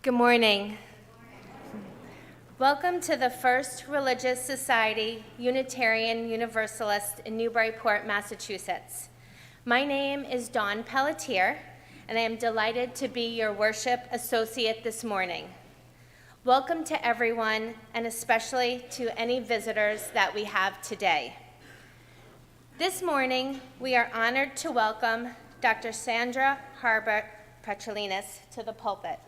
Good morning. Welcome to the First Religious Society Unitarian Universalist in Newburyport, Massachusetts. My name is Dawn Pelletier, and I am delighted to be your worship associate this morning. Welcome to everyone, and especially to any visitors that we have today. This morning, we are honored to welcome Dr. Sandra Petrulionis to the pulpit.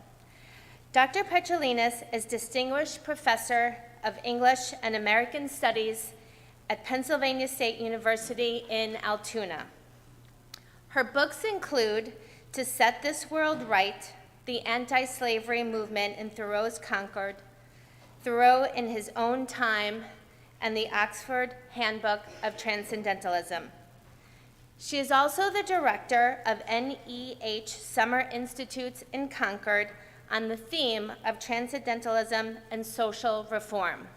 Dr. Petrulionis is Distinguished Professor of English and American Studies at Pennsylvania State University in Altoona. Her books include To Set This World Right, The Anti-Slavery Movement in Thoreau's Concord, Thoreau in His Own Time, and the Oxford Handbook of Transcendentalism. She is also the director of NEH Summer Institutes in Concord on the theme of transcendentalism and social reform.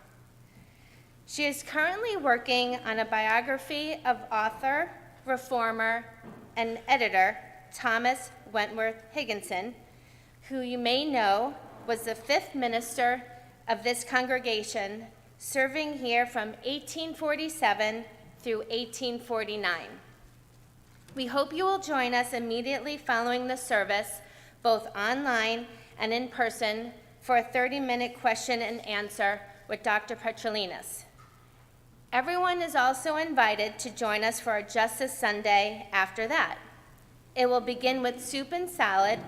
She is currently working on a biography of author, reformer, and editor Thomas Wentworth Higginson, who you may know was the fifth minister of this congregation, serving here from 1847 through 1849. We hope you will join us immediately following the service, both online and in person, for a 30-minute question and answer with Dr. Petrulionis. Everyone is also invited to join us for our Justice Sunday after that. It will begin with soup and salad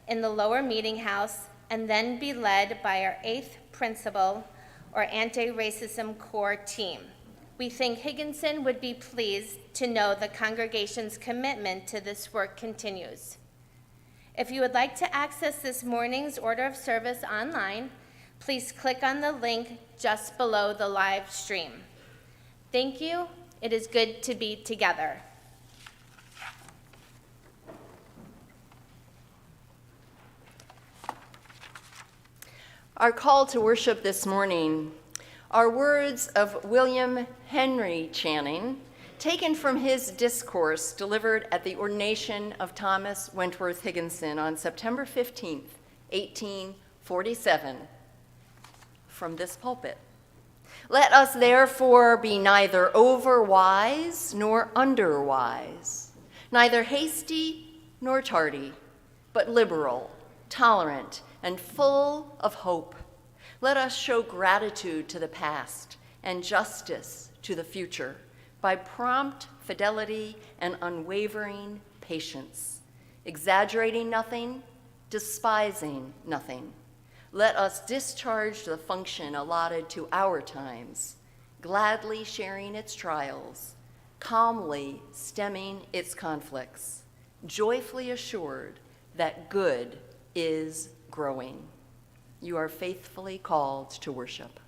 in the lower meeting house and then be led by our 8th principal or anti-racism core team. We think Higginson would be pleased to know the congregation's commitment to this work continues. If you would like to access this morning's order of service online, please click on the link just below the live stream. Thank you. It is good to be together. Our call to worship this morning are words of William Henry Channing, taken from his discourse delivered at the ordination of Thomas Wentworth Higginson on September 15th, 1847, from this pulpit. Let us therefore be neither over-wise nor under-wise, neither hasty nor tardy, but liberal, tolerant, and full of hope. Let us show gratitude to the past and justice to the future by prompt fidelity and unwavering patience, exaggerating nothing, despising nothing. Let us discharge the function allotted to our times, gladly sharing its trials, calmly stemming its conflicts, joyfully assured that good is growing. You are faithfully called to worship.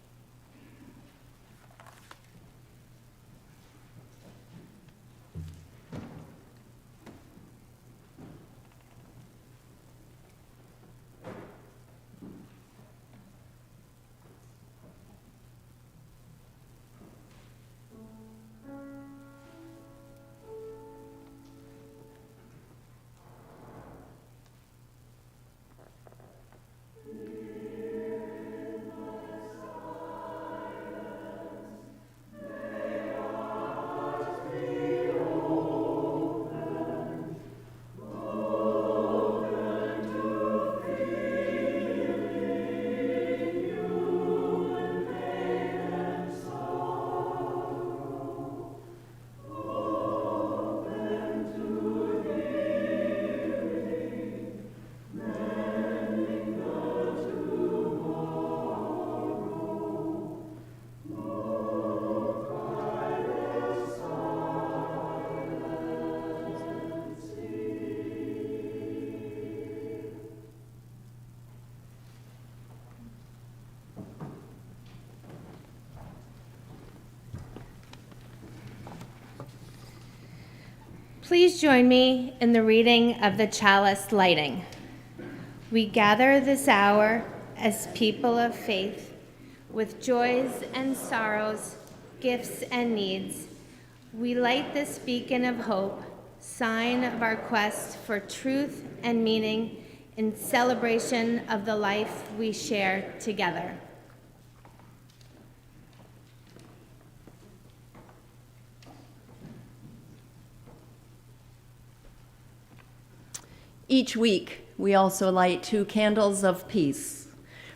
Please join me in the reading of the chalice lighting. We gather this hour as people of faith, with joys and sorrows, gifts and needs. We light this beacon of hope, sign of our quest for truth and meaning in celebration of the life we share together. Each week, we also light 2 candles of peace,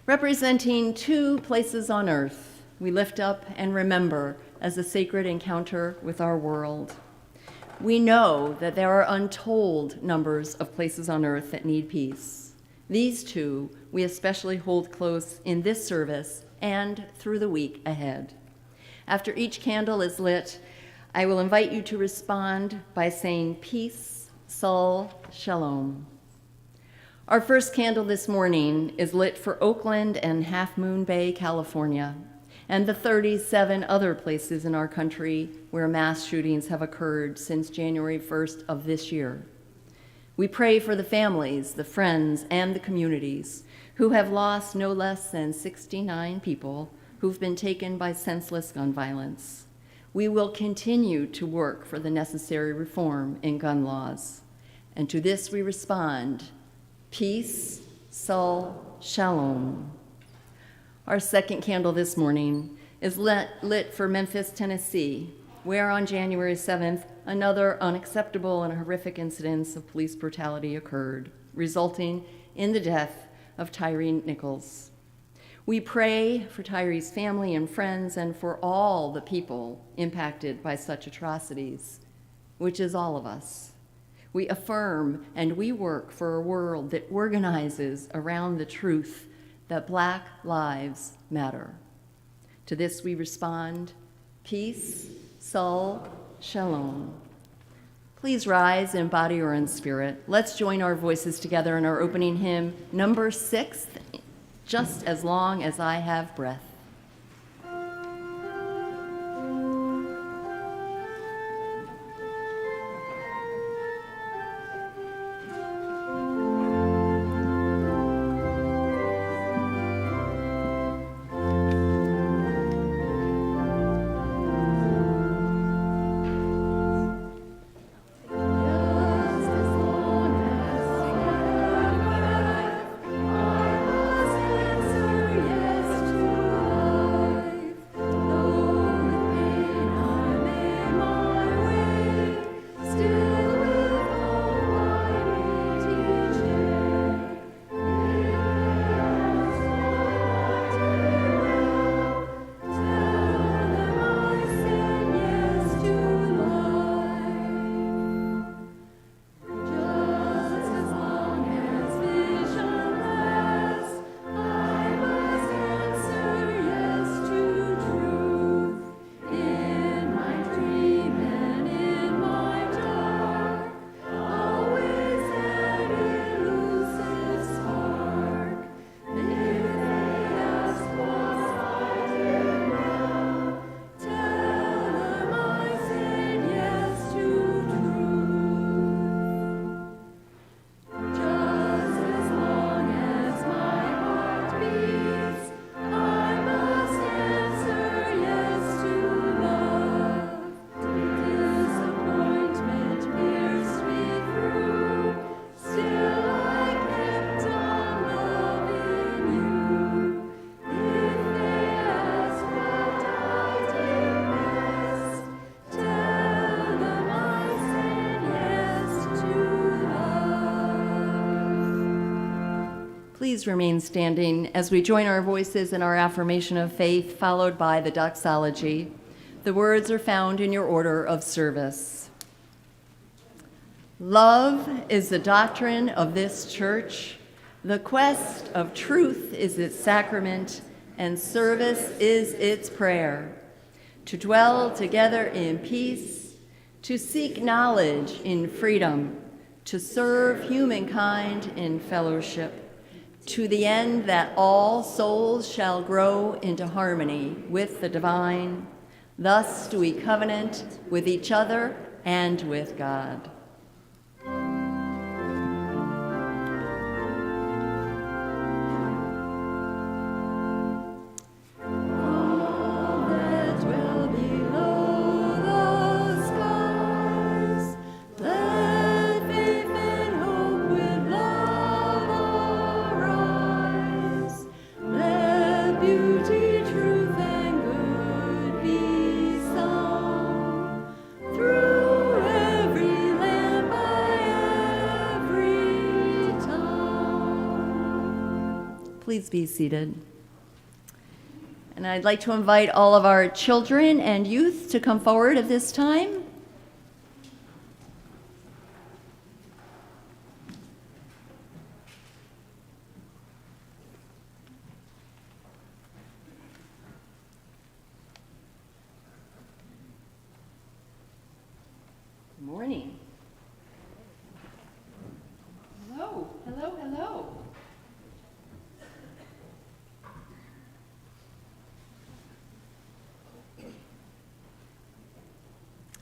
representing 2 places on earth we lift up and remember as a sacred encounter with our world. We know that there are untold numbers of places on earth that need peace. These 2 we especially hold close in this service and through the week ahead. After each candle is lit, I will invite you to respond by saying peace, Sol, Shalom. Our first candle this morning is lit for Oakland and Half Moon Bay, California, and the 37 other places in our country where mass shootings have occurred since January 1st of this year. We pray for the families, the friends, and the communities who have lost no less than 69 people who've been taken by senseless gun violence. We will continue to work for the necessary reform in gun laws. And to this we respond, peace, Sol, Shalom. Our second candle this morning is lit for Memphis, Tennessee, where on January 7th, another unacceptable and horrific incident of police brutality occurred, resulting in the death of Tyree Nichols. We pray for Tyree's family and friends and for all the people impacted by such atrocities, which is all of us. We affirm and we work for a world that organizes around the truth that Black lives matter. To this we respond, peace, Sol, Shalom. Please rise in body or in spirit. Let's join our voices together in our opening hymn, number 6, Just as Long as I Have Breath. Please remain standing as we join our voices in our affirmation of faith, followed by the doxology. The words are found in your order of service. Love is the doctrine of this church. The quest of truth is its sacrament, and service is its prayer. To dwell together in peace, to seek knowledge in freedom, to serve humankind in fellowship, to the end that all souls shall grow into harmony with the divine. Thus do we covenant with each other and with God. please be seated. And I'd like to invite all of our children and youth to come forward at this time. Good morning. Hello, hello, hello.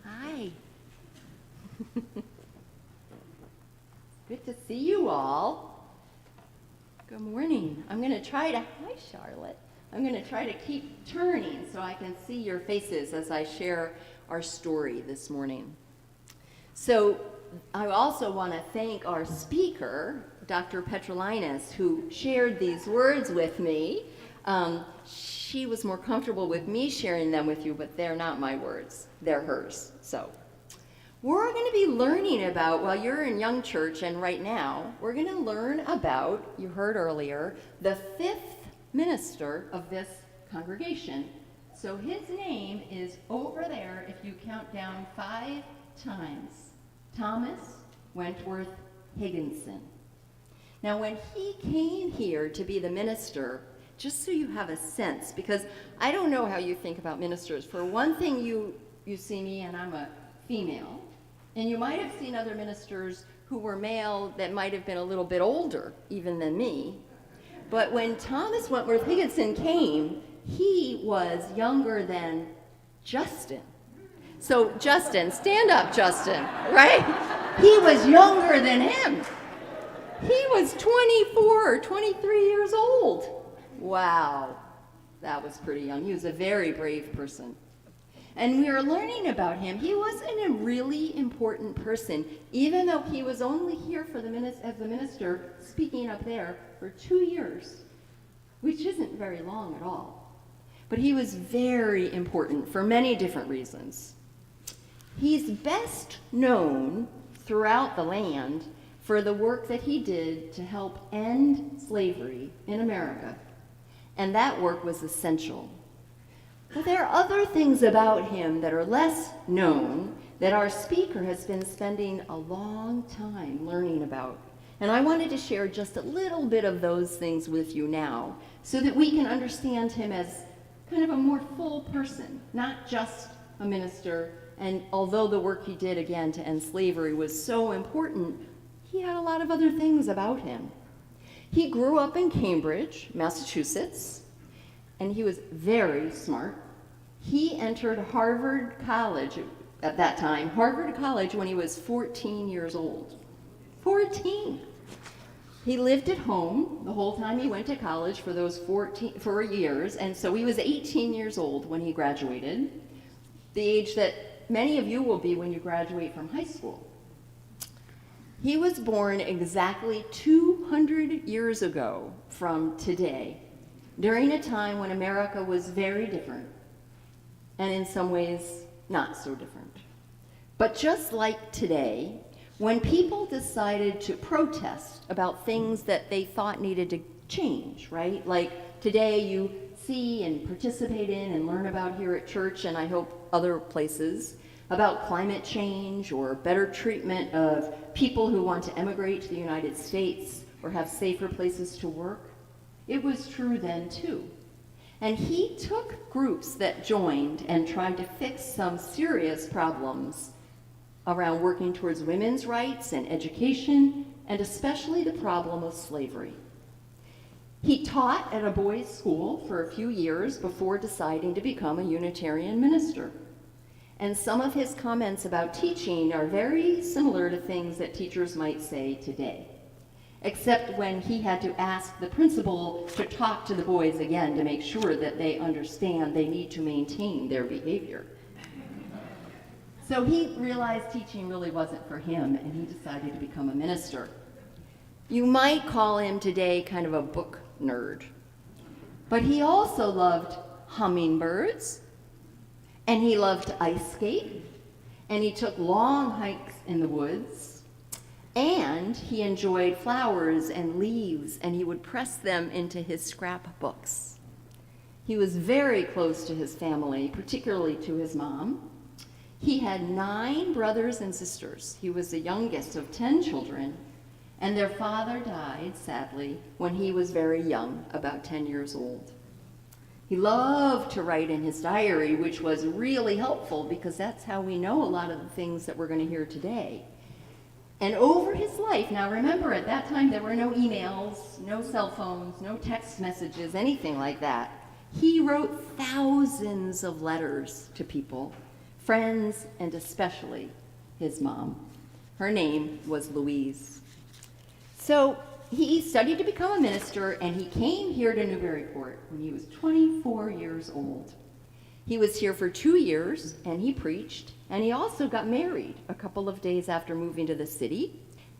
Hi. Good to see you all. Good morning. I'm going to try to, hi Charlotte. I'm going to try to keep turning so I can see your faces as I share our story this morning. So I also want to thank our speaker, Dr. Petrulionis, who shared these words with me. She was more comfortable with me sharing them with you, but they're not my words, they're hers. So we're going to be learning about, well, you're in young church, and right now, we're going to learn about, you heard earlier, the fifth minister of this congregation. So his name is over there, if you count down 5 times, Thomas Wentworth Higginson. Now, when he came here to be the minister, just so you have a sense, because I don't know how you think about ministers. For one thing, you see me, and I'm a female, and you might have seen other ministers who were male that might have been a little bit older even than me. But when Thomas Wentworth Higginson came, he was younger than Justin. So Justin, stand up, Justin, right? He was younger than him. He was 24 or 23 years old. Wow, that was pretty young. He was a very brave person. And we are learning about him. He wasn't a really important person, even though he was only here for as the minister, speaking up there, for 2 years, which isn't very long at all. But he was very important for many different reasons. He's best known throughout the land for the work that he did to help end slavery in America. And that work was essential. But there are other things about him that are less known that our speaker has been spending a long time learning about. And I wanted to share just a little bit of those things with you now so that we can understand him as kind of a more full person, not just a minister. And although the work he did, again, to end slavery was so important, he had a lot of other things about him. He grew up in Cambridge, Massachusetts, and he was very smart. He entered Harvard College at that time, Harvard College, when he was 14 years old. 14! He lived at home the whole time he went to college for those 4 years, and so he was 18 years old when he graduated, the age that many of you will be when you graduate from high school. He was born exactly 200 years ago from today, during a time when America was very different, and in some ways, not so different. But just like today, when people decided to protest about things that they thought needed to change, right? Like today you see and participate in and learn about here at church, and I hope other places, about climate change or better treatment of people who want to emigrate to the United States or have safer places to work. It was true then too. And he took groups that joined and tried to fix some serious problems around working towards women's rights and education, and especially the problem of slavery. He taught at a boys' school for a few years before deciding to become a Unitarian minister. And some of his comments about teaching are very similar to things that teachers might say today, except when he had to ask the principal to talk to the boys again to make sure that they understand they need to maintain their behavior. So he realized teaching really wasn't for him, and he decided to become a minister. You might call him today kind of a book nerd, but he also loved hummingbirds, and he loved to ice skate, and he took long hikes in the woods, And he enjoyed flowers and leaves, and he would press them into his scrapbooks. He was very close to his family, particularly to his mom. He had 9 brothers and sisters. He was the youngest of 10 children, and their father died, sadly, when he was very young, about 10 years old. He loved to write in his diary, which was really helpful because that's how we know a lot of the things that we're going to hear today. And over his life, now remember, at that time there were no emails, no cell phones, no text messages, anything like that. He wrote thousands of letters to people, friends, and especially his mom. Her name was Louise. So he studied to become a minister, and he came here to Newburyport when he was 24 years old. He was here for 2 years, and he preached, and he also got married a couple of days after moving to the city.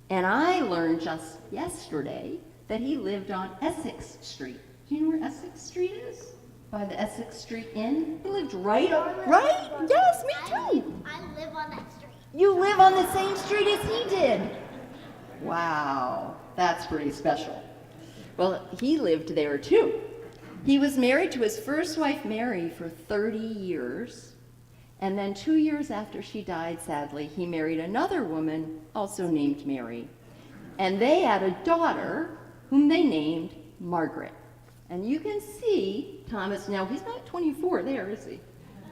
And I learned just yesterday that he lived on Essex Street. Do you know where Essex Street is? By the Essex Street Inn? He lived right? Yes, me too. I live on that street. You live on the same street as he did. Wow, that's pretty special. Well, he lived there too. He was married to his first wife, Mary, for 30 years. And then 2 years after she died, sadly, he married another woman, also named Mary. And they had a daughter whom they named Margaret. And you can see Thomas, now he's not 24 there, is he?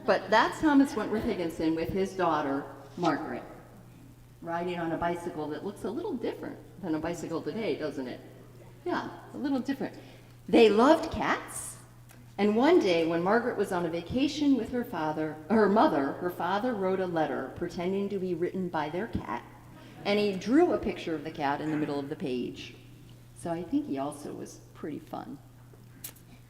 But that's Thomas Wentworth Higginson with his daughter, Margaret, riding on a bicycle that looks a little different than a bicycle today, doesn't it? Yeah, a little different. They loved cats, and one day when Margaret was on a vacation with her mother wrote a letter pretending to be written by their cat, and he drew a picture of the cat in the middle of the page. So I think he also was pretty fun.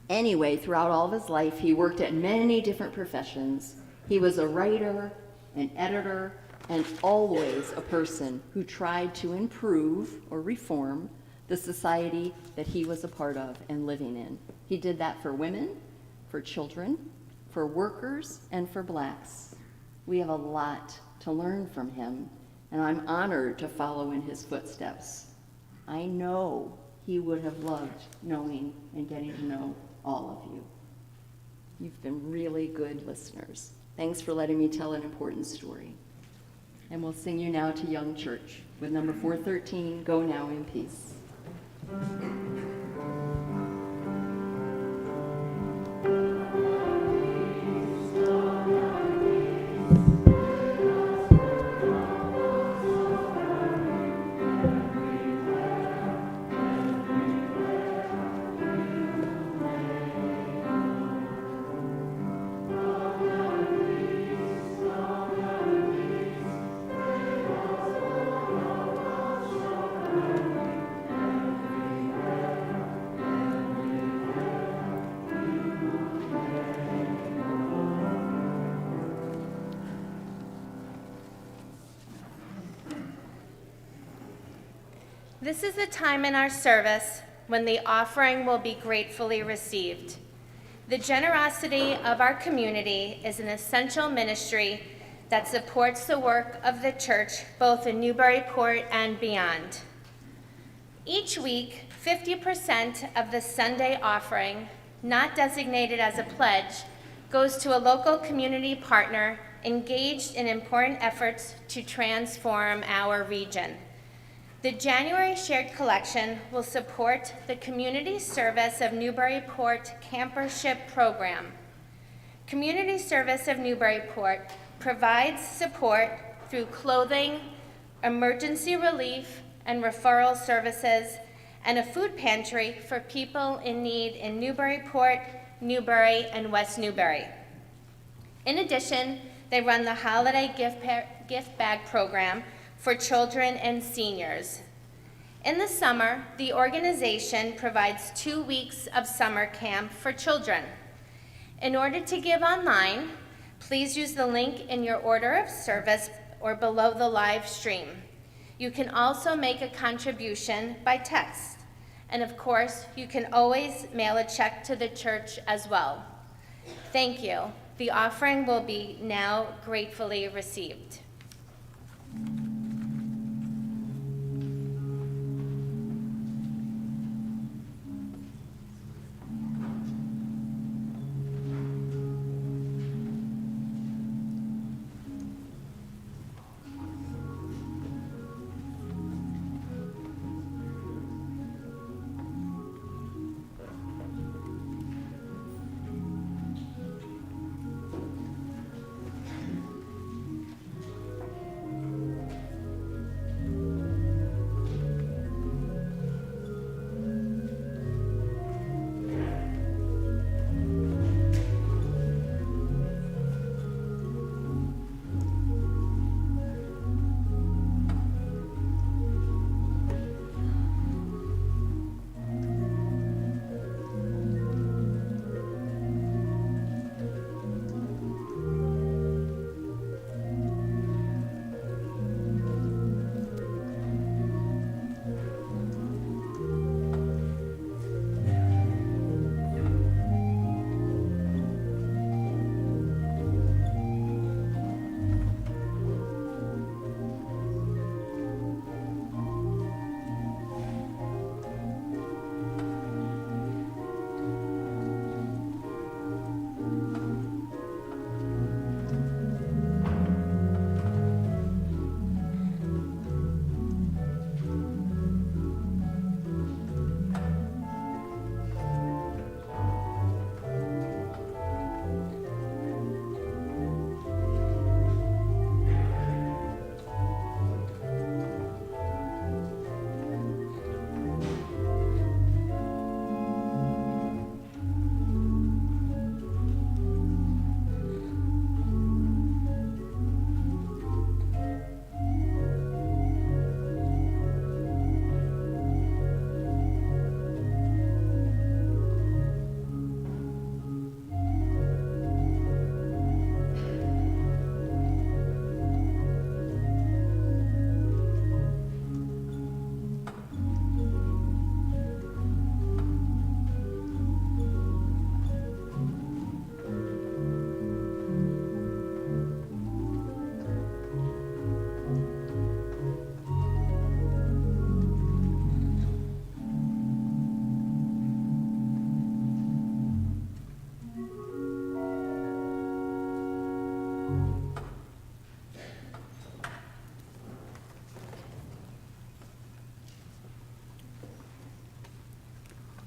Anyway, throughout all of his life, he worked at many different professions. He was a writer, an editor, and always a person who tried to improve or reform the society that he was a part of and living in. He did that for women, for children, for workers, and for blacks. We have a lot to learn from him, and I'm honored to follow in his footsteps. I know he would have loved knowing and getting to know all of you. You've been really good listeners. Thanks for letting me tell an important story. And we'll sing you now to Young Church with number 413, Go Now in Peace. This is the time in our service when the offering will be gratefully received. The generosity of our community is an essential ministry that supports the work of the church both in Newburyport and beyond. Each week, 50% of the Sunday offering, not designated as a pledge, goes to a local community partner engaged in important efforts to transform our region. The January shared collection will support the Community Service of Newburyport Campership program. Community Service of Newburyport provides support through clothing, emergency relief, and referral services, and a food pantry for people in need in Newburyport, Newbury, and West Newbury. In addition, they run the Holiday Gift Bag program for children and seniors. In the summer, the organization provides 2 weeks of summer camp for children. In order to give online, please use the link in your order of service or below the live stream. You can also make a contribution by text. And of course, you can always mail a check to the church as well. Thank you. The offering will be now gratefully received.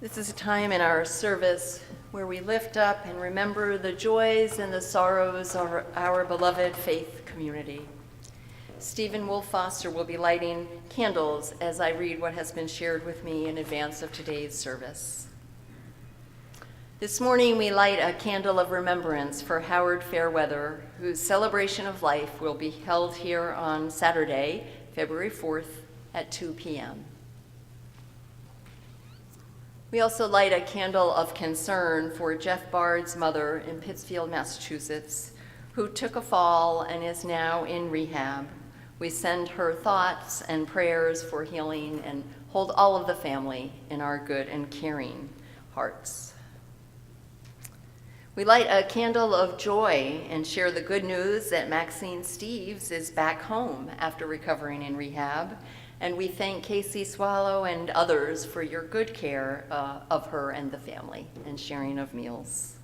This is a time in our service where we lift up and remember the joys and the sorrows of our beloved faith community. Stephen Wolf Foster will be lighting candles as I read what has been shared with me in advance of today's service. This morning we light a candle of remembrance for Howard Fairweather, whose celebration of life will be held here on Saturday, February 4th at 2 p.m. We also light a candle of concern for Jeff Bard's mother in Pittsfield, Massachusetts, who took a fall and is now in rehab. We send her thoughts and prayers for healing and hold all of the family in our good and caring hearts. We light a candle of joy and share the good news that Maxine Steves is back home after recovering in rehab. And we thank Casey Swallow and others for your good care of her and the family and sharing of meals.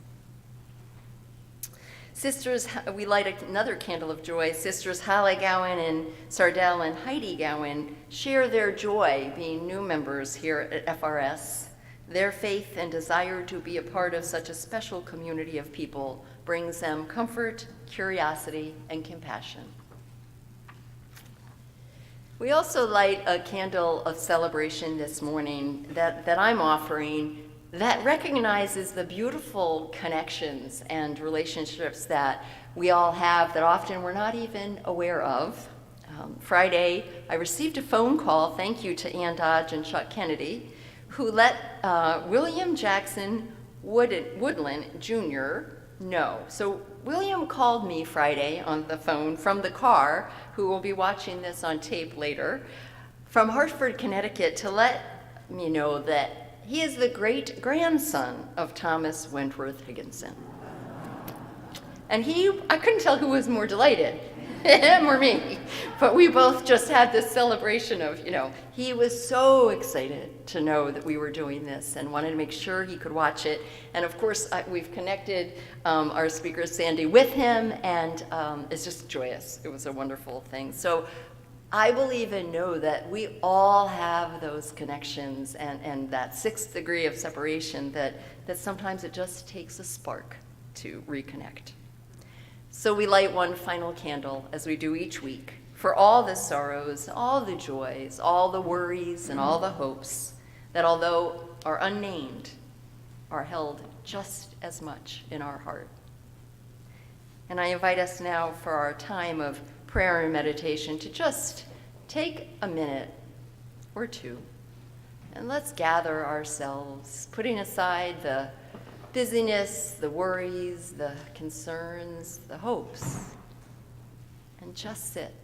Sisters, we light another candle of joy. Sisters Holly Gowan and Sardell and Heidi Gowan share their joy being new members here at FRS. Their faith and desire to be a part of such a special community of people brings them comfort, curiosity, and compassion. We also light a candle of celebration this morning that I'm offering that recognizes the beautiful connections and relationships that we all have that often we're not even aware of. Friday, I received a phone call, thank you to Ann Dodge and Chuck Kennedy, who let William Jackson Woodland Jr. know. So William called me Friday on the phone from the car, who will be watching this on tape later, from Hartford, Connecticut, to let me know that he is the great-grandson of Thomas Wentworth Higginson. And I couldn't tell who was more delighted, him or me, but we both just had this celebration of, he was so excited to know that we were doing this and wanted to make sure he could watch it. And of course, we've connected our speaker, Sandy, with him, and it's just joyous. It was a wonderful thing. So I believe and know that we all have those connections and that sixth degree of separation that sometimes it just takes a spark to reconnect. So we light one final candle, as we do each week, for all the sorrows, all the joys, all the worries, and all the hopes that, although are unnamed, are held just as much in our heart. And I invite us now for our time of prayer and meditation to just take a minute or two, and let's gather ourselves, putting aside the busyness, the worries, the concerns, the hopes, and just sit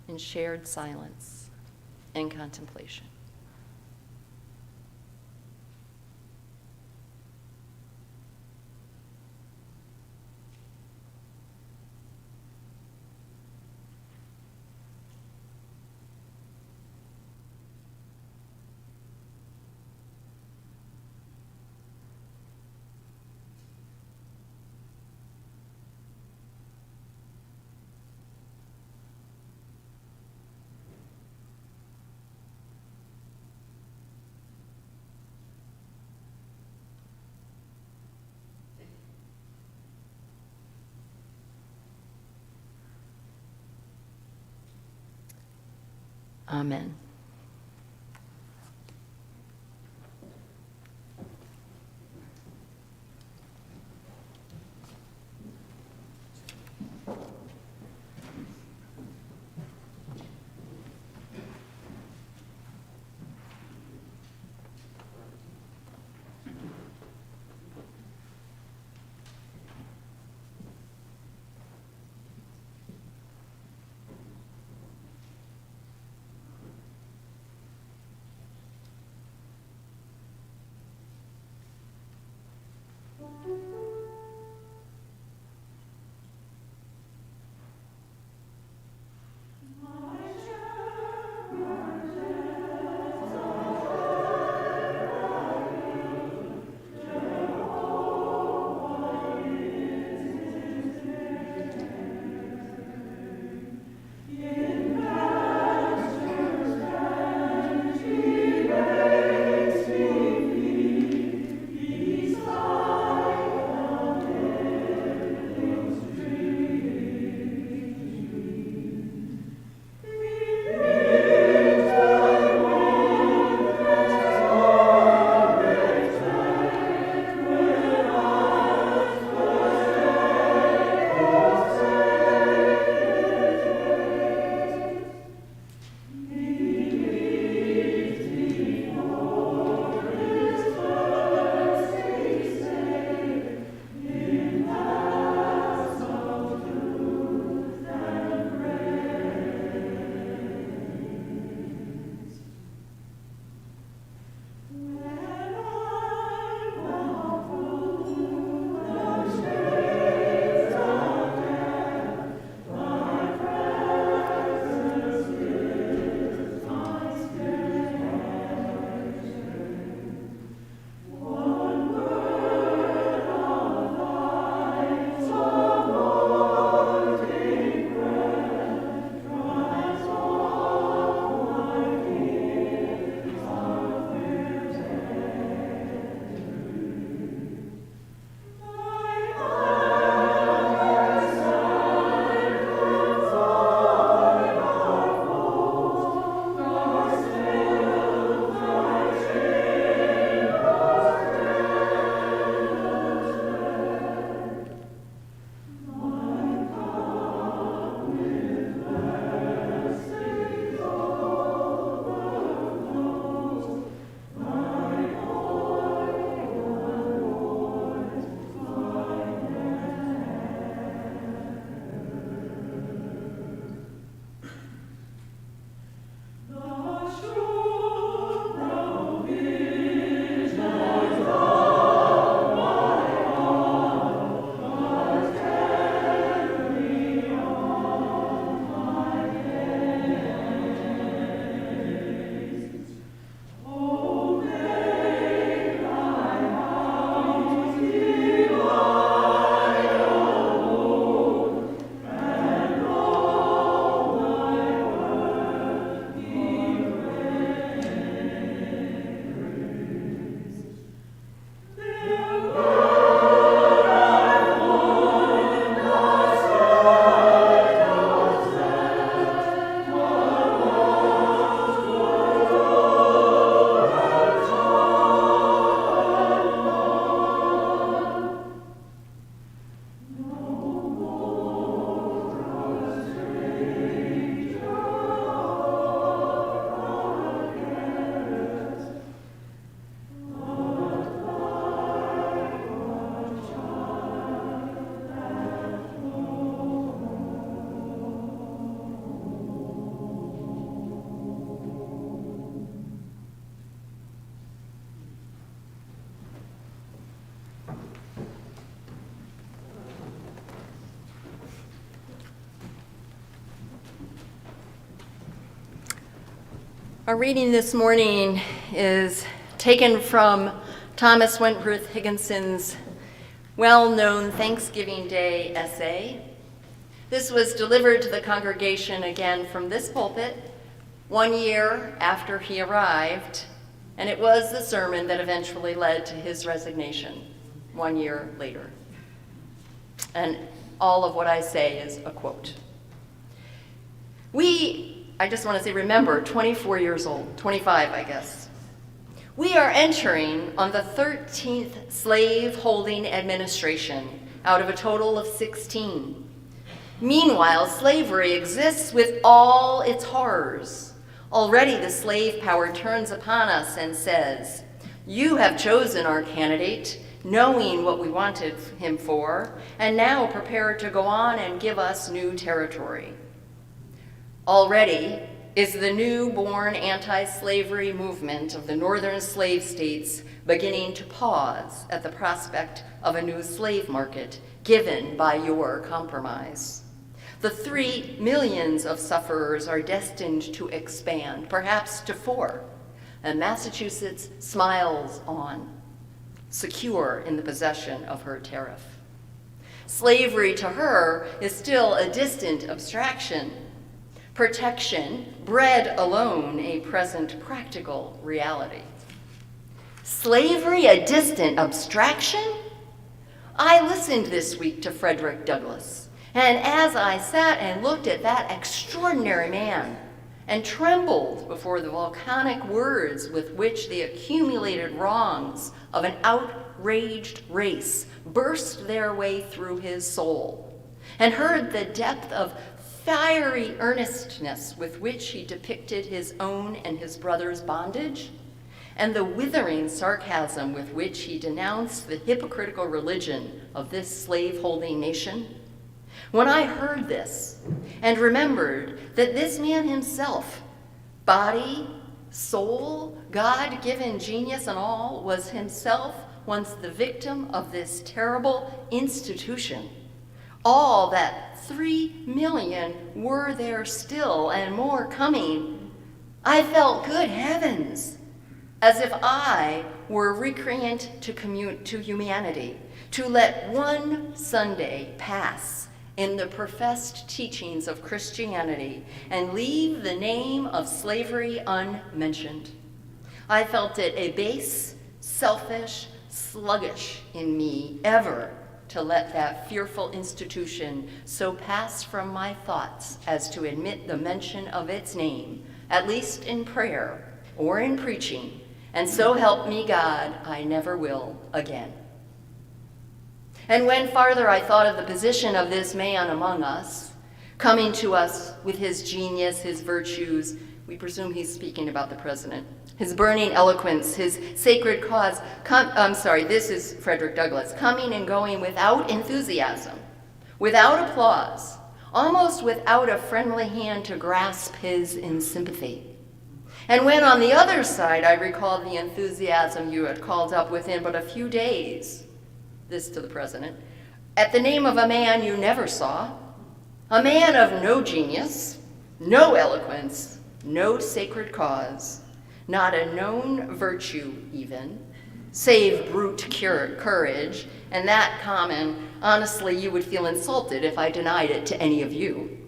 in shared silence and contemplation. Amen. Our reading this morning is taken from Thomas Wentworth Higginson's well-known Thanksgiving Day essay. This was delivered to the congregation again from this pulpit 1 year after he arrived, and it was the sermon that eventually led to his resignation 1 year later. And all of what I say is a quote. I just want to say, remember, 24 years old, 25, I guess. We are entering on the 13th slave-holding administration out of a total of 16. Meanwhile, slavery exists with all its horrors. Already the slave power turns upon us and says, "You have chosen our candidate, knowing what we wanted him for, and now prepared to go on and give us new territory." Already is the newborn anti-slavery movement of the northern slave states beginning to pause at the prospect of a new slave market given by your compromise. The 3 millions of sufferers are destined to expand, perhaps to 4, and Massachusetts smiles on, secure in the possession of her tariff. Slavery to her is still a distant abstraction. Protection, bred alone, a present practical reality. Slavery a distant abstraction? I listened this week to Frederick Douglass, and as I sat and looked at that extraordinary man and trembled before the volcanic words with which the accumulated wrongs of an outraged race burst their way through his soul, and heard the depth of fiery earnestness with which he depicted his own and his brother's bondage, and the withering sarcasm with which he denounced the hypocritical religion of this slave-holding nation. When I heard this and remembered that this man himself, body, soul, God-given genius and all, was himself once the victim of this terrible institution, all that 3 million were there still and more coming, I felt, good heavens, as if I were recreant to humanity, to let one Sunday pass in the professed teachings of Christianity and leave the name of slavery unmentioned. I felt it a base, selfish, sluggish in me ever to let that fearful institution so pass from my thoughts as to admit the mention of its name, at least in prayer or in preaching, and so help me God, I never will again. And when farther I thought of the position of this man among us, coming to us with his genius, his virtues, we presume he's speaking about the president, his burning eloquence, his sacred cause, this is Frederick Douglass, coming and going without enthusiasm, without applause, almost without a friendly hand to grasp his in sympathy. And when on the other side I recalled the enthusiasm you had called up within but a few days, this to the president, at the name of a man you never saw, a man of no genius, no eloquence, no sacred cause, not a known virtue even, save brute courage, and that common, honestly, you would feel insulted if I denied it to any of you.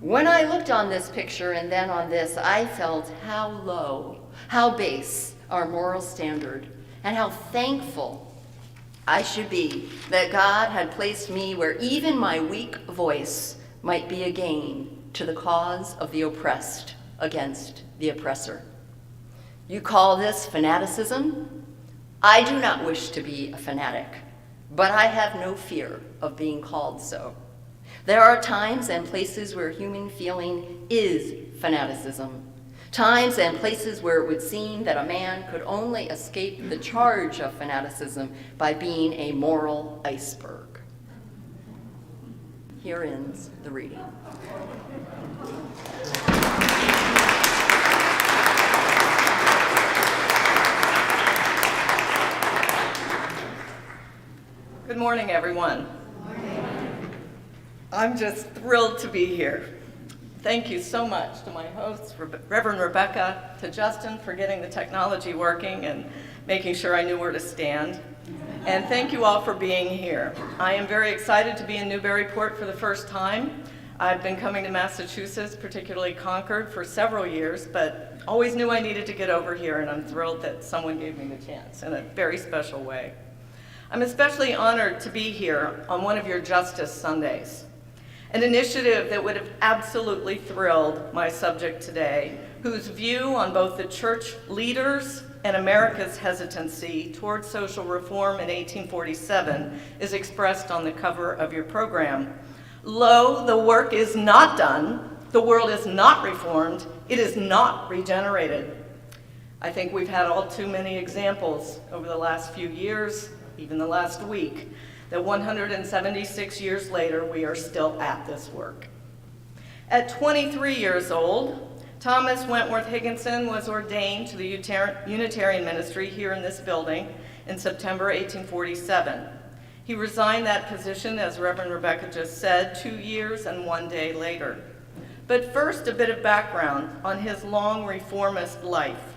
When I looked on this picture and then on this, I felt how low, how base our moral standard, and how thankful I should be that God had placed me where even my weak voice might be a gain to the cause of the oppressed against the oppressor. You call this fanaticism? I do not wish to be a fanatic, but I have no fear of being called so. There are times and places where human feeling is fanaticism, times and places where it would seem that a man could only escape the charge of fanaticism by being a moral iceberg. Here ends the reading. Good morning, everyone. I'm just thrilled to be here. Thank you so much to my hosts, Reverend Rebecca, to Justin for getting the technology working and making sure I knew where to stand. And thank you all for being here. I am very excited to be in Newburyport for the first time. I've been coming to Massachusetts, particularly Concord, for several years, but always knew I needed to get over here, and I'm thrilled that someone gave me the chance in a very special way. I'm especially honored to be here on one of your Justice Sundays, an initiative that would have absolutely thrilled my subject today, whose view on both the church leaders and America's hesitancy towards social reform in 1847 is expressed on the cover of your program. Lo, the work is not done, the world is not reformed, it is not regenerated. I think we've had all too many examples over the last few years, even the last week, that 176 years later, we are still at this work. At 23 years old, Thomas Wentworth Higginson was ordained to the Unitarian ministry here in this building in September 1847. He resigned that position, as Reverend Rebecca just said, 2 years and 1 day later. But first, a bit of background on his long reformist life.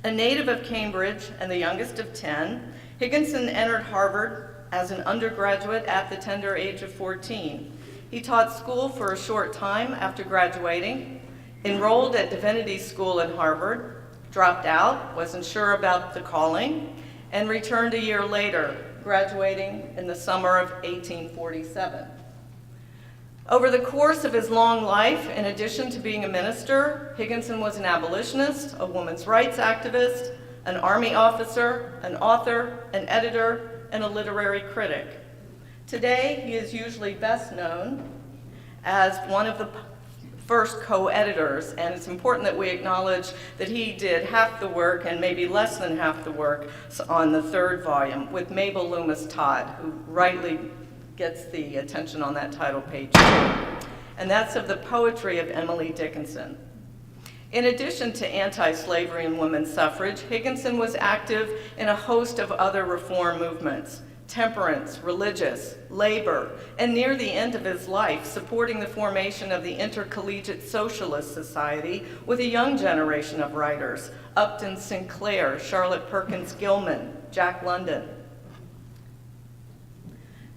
A native of Cambridge and the youngest of 10, Higginson entered Harvard as an undergraduate at the tender age of 14. He taught school for a short time after graduating, enrolled at divinity school at Harvard, dropped out, wasn't sure about the calling, and returned a year later, graduating in the summer of 1847. Over the course of his long life, in addition to being a minister, Higginson was an abolitionist, a women's rights activist, an Army officer, an author, an editor, and a literary critic. Today, he is usually best known as one of the first co-editors, and it's important that we acknowledge that he did half the work and maybe less than half the work on the third volume with Mabel Loomis Todd, who rightly gets the attention on that title page. And that's of the poetry of Emily Dickinson. In addition to anti-slavery and women's suffrage, Higginson was active in a host of other reform movements: temperance, religious, labor, and near the end of his life, supporting the formation of the Intercollegiate Socialist Society with a young generation of writers: Upton Sinclair, Charlotte Perkins Gilman, Jack London.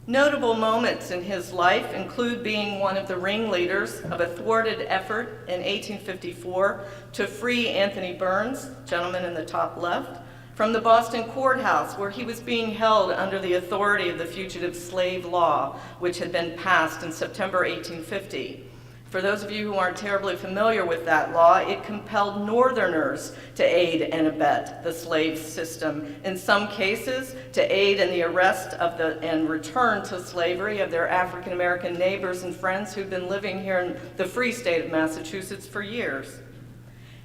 Notable moments in his life include being one of the ringleaders of a thwarted effort in 1854 to free Anthony Burns, gentleman in the top left, from the Boston courthouse where he was being held under the authority of the Fugitive Slave Law, which had been passed in September 1850. For those of you who aren't terribly familiar with that law, it compelled Northerners to aid and abet the slave system, in some cases to aid in the arrest of and return to slavery of their African American neighbors and friends who'd been living here in the free state of Massachusetts for years.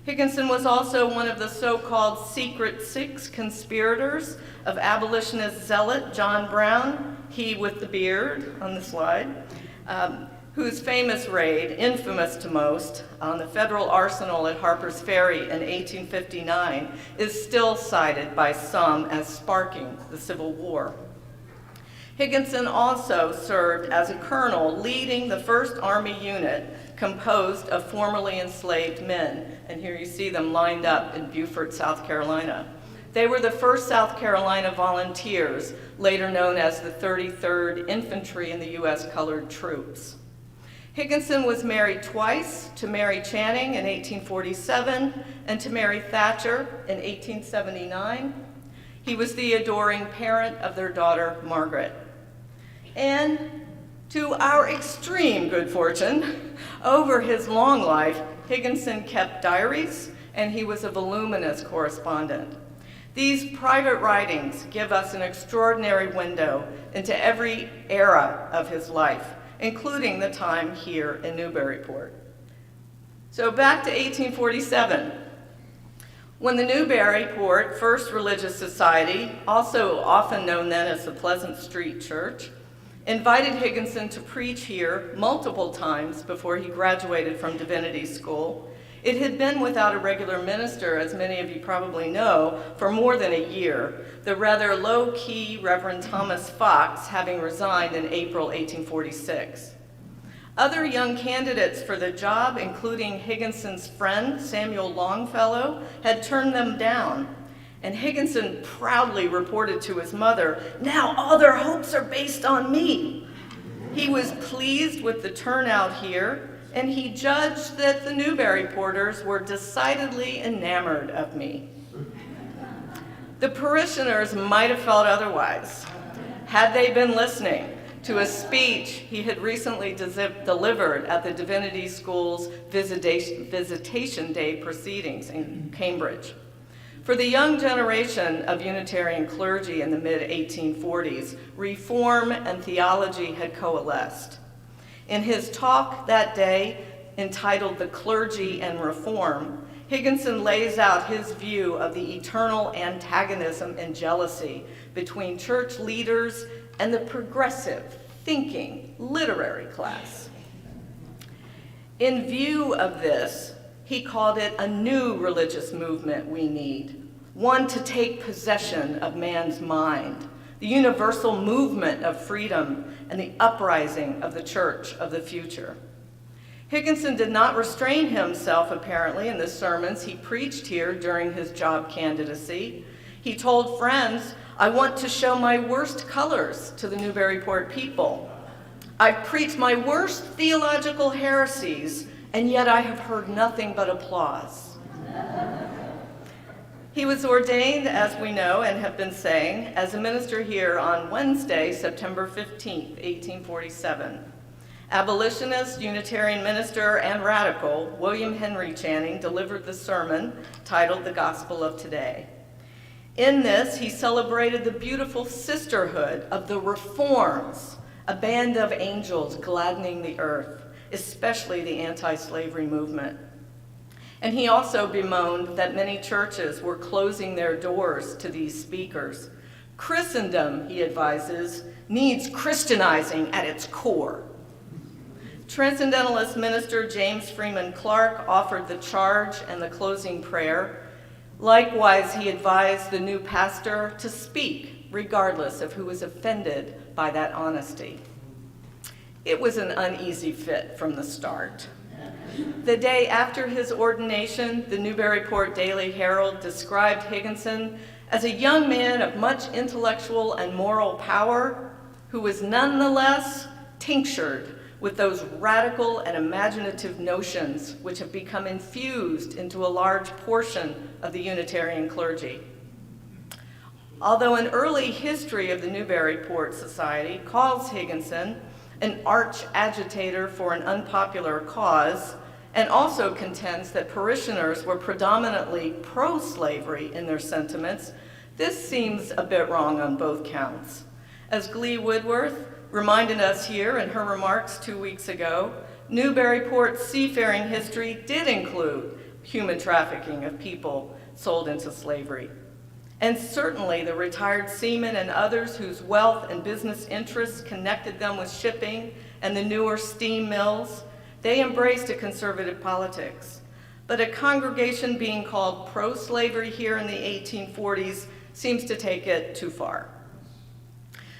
Higginson was also one of the so-called Secret Six conspirators of abolitionist zealot John Brown, he with the beard on the slide, whose famous raid, infamous to most, on the federal arsenal at Harper's Ferry in 1859 is still cited by some as sparking the Civil War. Higginson also served as a colonel leading the 1st Army unit composed of formerly enslaved men, and here you see them lined up in Beaufort, South Carolina. They were the 1st South Carolina Volunteers, later known as the 33rd Infantry in the U.S. Colored Troops. Higginson was married twice, to Mary Channing in 1847 and to Mary Thatcher in 1879. He was the adoring parent of their daughter, Margaret. And to our extreme good fortune, over his long life, Higginson kept diaries, and he was a voluminous correspondent. These private writings give us an extraordinary window into every era of his life, including the time here in Newburyport. So back to 1847. When the Newburyport First Religious Society, also often known then as the Pleasant Street Church, invited Higginson to preach here multiple times before he graduated from divinity school, it had been without a regular minister, as many of you probably know, for more than a year, the rather low-key Reverend Thomas Fox having resigned in April 1846. Other young candidates for the job, including Higginson's friend, Samuel Longfellow, had turned them down. And Higginson proudly reported to his mother, "Now all their hopes are based on me." He was pleased with the turnout here, and he judged that the Newburyporters were decidedly enamored of me. The parishioners might have felt otherwise, had they been listening to a speech he had recently delivered at the Divinity School's Visitation Day proceedings in Cambridge. For the young generation of Unitarian clergy in the mid-1840s, reform and theology had coalesced. In his talk that day, entitled "The Clergy and Reform," Higginson lays out his view of the eternal antagonism and jealousy between church leaders and the progressive, thinking, literary class. In view of this, he called it a new religious movement we need, one to take possession of man's mind, the universal movement of freedom and the uprising of the church of the future. Higginson did not restrain himself, apparently, in the sermons he preached here during his job candidacy. He told friends, "I want to show my worst colors to the Newburyport people. I've preached my worst theological heresies, and yet I have heard nothing but applause." He was ordained, as we know and have been saying, as a minister here on Wednesday, September 15th, 1847. Abolitionist, Unitarian minister, and radical William Henry Channing delivered the sermon titled "The Gospel of Today." In this, he celebrated the beautiful sisterhood of the Reforms, a band of angels gladdening the earth, especially the anti-slavery movement. And he also bemoaned that many churches were closing their doors to these speakers. Christendom, he advises, needs Christianizing at its core. Transcendentalist minister James Freeman Clarke offered the charge and the closing prayer. Likewise, he advised the new pastor to speak, regardless of who was offended by that honesty. It was an uneasy fit from the start. The day after his ordination, the Newburyport Daily Herald described Higginson as a young man of much intellectual and moral power who was nonetheless tinctured with those radical and imaginative notions which have become infused into a large portion of the Unitarian clergy. Although an early history of the Newburyport Society calls Higginson an arch agitator for an unpopular cause, and also contends that parishioners were predominantly pro-slavery in their sentiments, this seems a bit wrong on both counts. As Glee Woodworth reminded us here in her remarks 2 weeks ago, Newburyport's seafaring history did include human trafficking of people sold into slavery. And certainly the retired seamen and others whose wealth and business interests connected them with shipping and the newer steam mills, they embraced a conservative politics. But a congregation being called pro-slavery here in the 1840s seems to take it too far.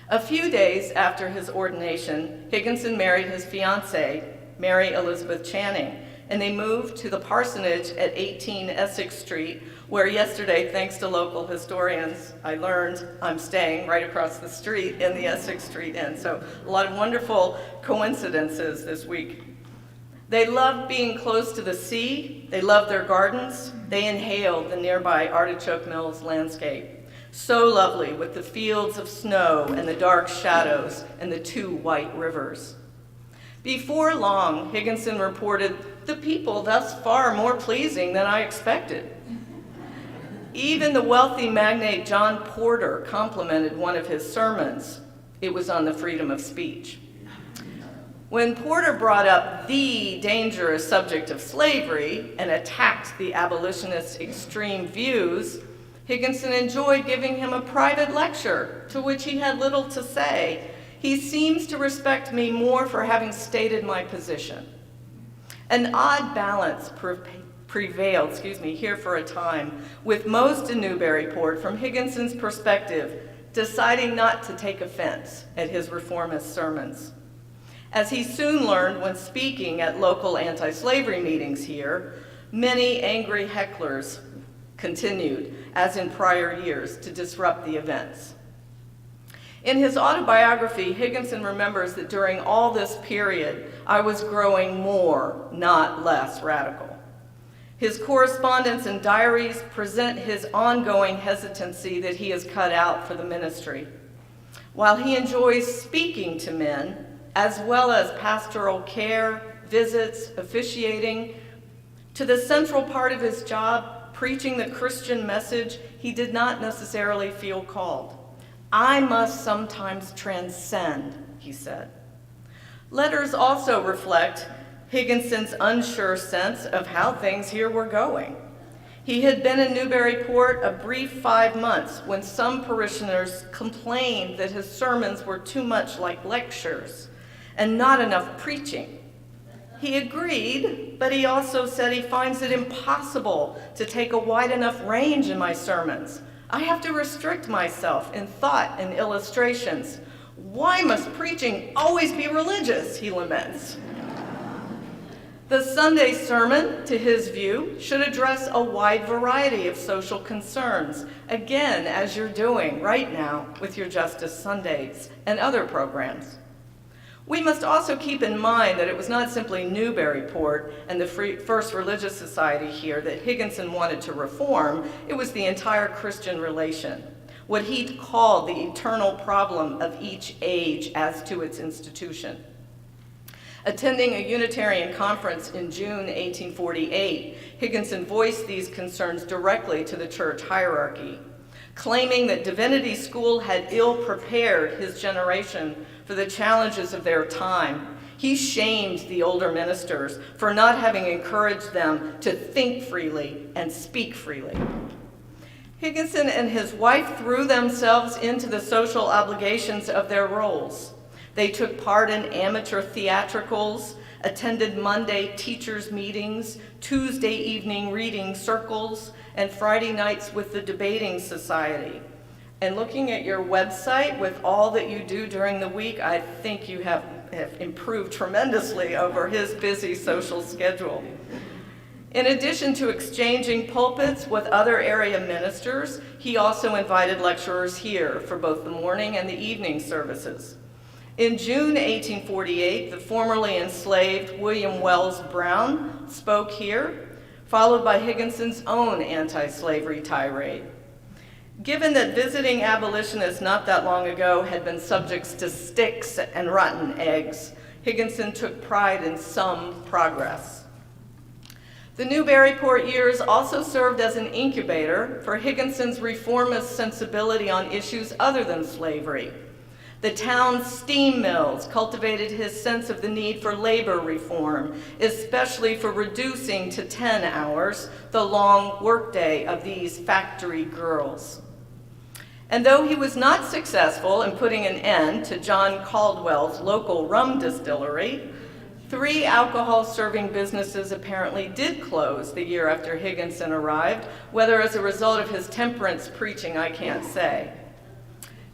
A few days after his ordination, Higginson married his fiancée, Mary Elizabeth Channing, and they moved to the parsonage at 18 Essex Street, where yesterday, thanks to local historians, I learned I'm staying right across the street in the Essex Street Inn. So a lot of wonderful coincidences this week. They loved being close to the sea. They loved their gardens. They inhaled the nearby Artichoke Mills landscape. So lovely, with the fields of snow and the dark shadows and the two white rivers. Before long, Higginson reported, "The people thus far more pleasing than I expected." Even the wealthy magnate John Porter complimented one of his sermons. It was on the freedom of speech. When Porter brought up the dangerous subject of slavery and attacked the abolitionists' extreme views, Higginson enjoyed giving him a private lecture to which he had little to say. "He seems to respect me more for having stated my position." An odd balance prevailed here for a time, with most in Newburyport, from Higginson's perspective, deciding not to take offense at his reformist sermons. As he soon learned when speaking at local anti-slavery meetings here, many angry hecklers continued, as in prior years, to disrupt the events. In his autobiography, Higginson remembers that during all this period, I was growing more, not less radical. His correspondence and diaries present his ongoing hesitancy that he has cut out for the ministry. While he enjoys speaking to men, as well as pastoral care, visits, officiating, to the central part of his job, preaching the Christian message, he did not necessarily feel called. I must sometimes transcend, he said. Letters also reflect Higginson's unsure sense of how things here were going. He had been in Newburyport a brief 5 months when some parishioners complained that his sermons were too much like lectures and not enough preaching. He agreed, but he also said he finds it impossible to take a wide enough range in my sermons. I have to restrict myself in thought and illustrations. Why must preaching always be religious, he laments. The Sunday sermon, to his view, should address a wide variety of social concerns, again, as you're doing right now with your Justice Sundays and other programs. We must also keep in mind that it was not simply Newburyport and the First Religious Society here that Higginson wanted to reform, it was the entire Christian relation, what he called the eternal problem of each age as to its institution. Attending a Unitarian conference in June 1848, Higginson voiced these concerns directly to the church hierarchy, claiming that divinity school had ill-prepared his generation for the challenges of their time. He shamed the older ministers for not having encouraged them to think freely and speak freely. Higginson and his wife threw themselves into the social obligations of their roles. They took part in amateur theatricals, attended Monday teachers' meetings, Tuesday evening reading circles, and Friday nights with the debating society. And looking at your website with all that you do during the week, I think you have improved tremendously over his busy social schedule. In addition to exchanging pulpits with other area ministers, he also invited lecturers here for both the morning and the evening services. In June 1848, the formerly enslaved William Wells Brown spoke here, followed by Higginson's own anti-slavery tirade. Given that visiting abolitionists not that long ago had been subjects to sticks and rotten eggs, Higginson took pride in some progress. The Newburyport years also served as an incubator for Higginson's reformist sensibility on issues other than slavery. The town's steam mills cultivated his sense of the need for labor reform, especially for reducing to 10 hours the long workday of these factory girls. And though he was not successful in putting an end to John Caldwell's local rum distillery, 3 alcohol-serving businesses apparently did close the year after Higginson arrived, whether as a result of his temperance preaching, I can't say.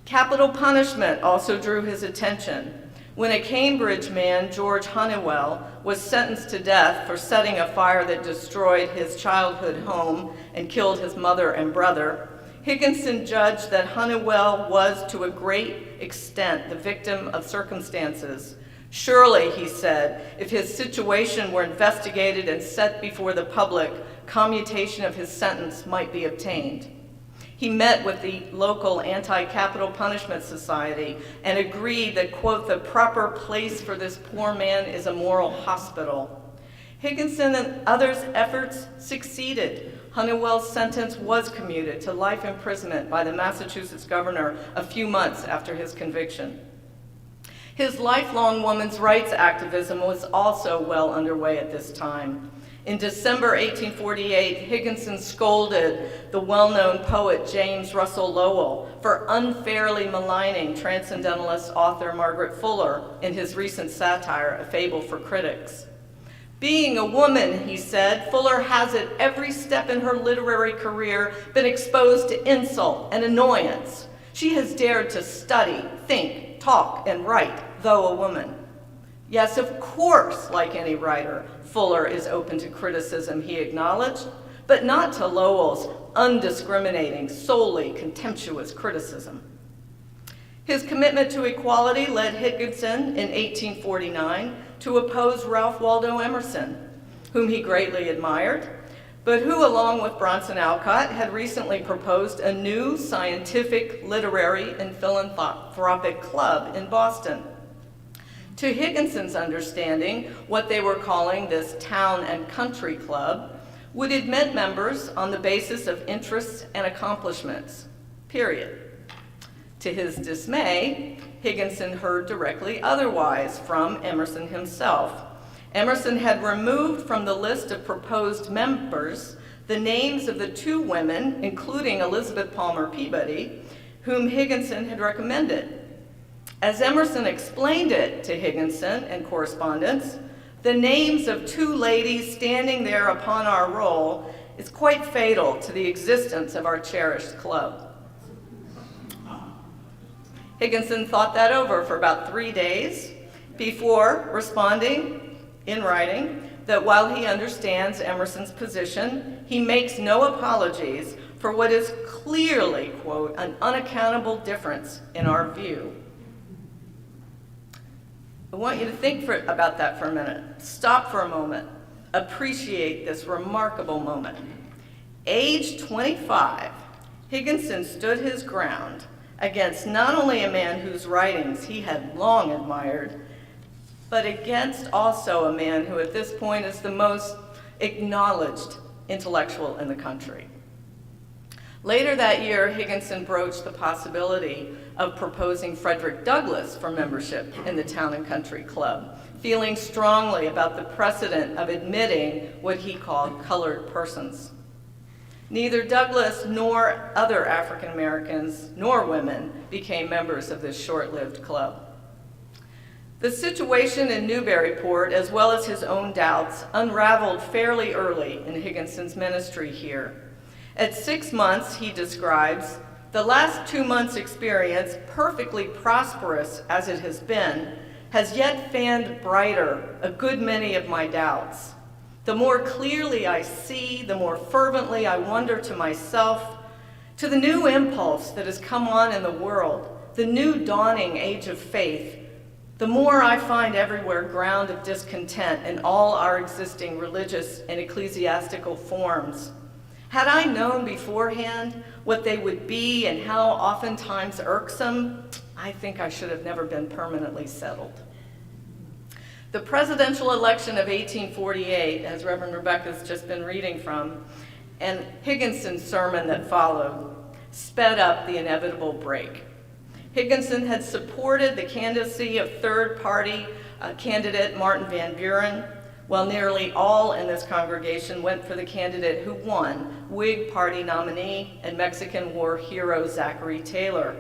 Capital punishment also drew his attention. When a Cambridge man, George Honeywell, was sentenced to death for setting a fire that destroyed his childhood home and killed his mother and brother, Higginson judged that Honeywell was to a great extent the victim of circumstances. Surely, he said, if his situation were investigated and set before the public, commutation of his sentence might be obtained. He met with the local anti-capital punishment society and agreed that, quote, the proper place for this poor man is a moral hospital. Higginson and others' efforts succeeded. Honeywell's sentence was commuted to life imprisonment by the Massachusetts governor a few months after his conviction. His lifelong women's rights activism was also well underway at this time. In December 1848, Higginson scolded the well-known poet James Russell Lowell for unfairly maligning transcendentalist author Margaret Fuller in his recent satire, A Fable for Critics. Being a woman, he said, Fuller has at every step in her literary career been exposed to insult and annoyance. She has dared to study, think, talk, and write, though a woman. Yes, of course, like any writer, Fuller is open to criticism, he acknowledged, but not to Lowell's undiscriminating, solely contemptuous criticism. His commitment to equality led Higginson in 1849 to oppose Ralph Waldo Emerson, whom he greatly admired, but who, along with Bronson Alcott, had recently proposed a new scientific, literary, and philanthropic club in Boston. To Higginson's understanding, what they were calling this town and country club would admit members on the basis of interests and accomplishments, period. To his dismay, Higginson heard directly otherwise from Emerson himself. Emerson had removed from the list of proposed members the names of the two women, including Elizabeth Palmer Peabody, whom Higginson had recommended. As Emerson explained it to Higginson in correspondence, the names of two ladies standing there upon our roll is quite fatal to the existence of our cherished club. Higginson thought that over for about 3 days before responding in writing that while he understands Emerson's position, he makes no apologies for what is clearly, quote, an unaccountable difference in our view. I want you to think about that for a minute. Stop for a moment. Appreciate this remarkable moment. Age 25, Higginson stood his ground against not only a man whose writings he had long admired, but against also a man who at this point is the most acknowledged intellectual in the country. Later that year, Higginson broached the possibility of proposing Frederick Douglass for membership in the Town and Country Club, feeling strongly about the precedent of admitting what he called colored persons. Neither Douglass nor other African Americans nor women became members of this short-lived club. The situation in Newburyport, as well as his own doubts, unraveled fairly early in Higginson's ministry here. At 6 months, he describes, the last 2 months' experience, perfectly prosperous as it has been, has yet fanned brighter a good many of my doubts. The more clearly I see, the more fervently I wonder to myself, to the new impulse that has come on in the world, the new dawning age of faith, the more I find everywhere ground of discontent in all our existing religious and ecclesiastical forms. Had I known beforehand what they would be and how oftentimes irksome, I think I should have never been permanently settled. The presidential election of 1848, as Reverend Rebecca's just been reading from, and Higginson's sermon that followed, sped up the inevitable break. Higginson had supported the candidacy of third-party candidate Martin Van Buren, while nearly all in this congregation went for the candidate who won, Whig Party nominee and Mexican War hero Zachary Taylor.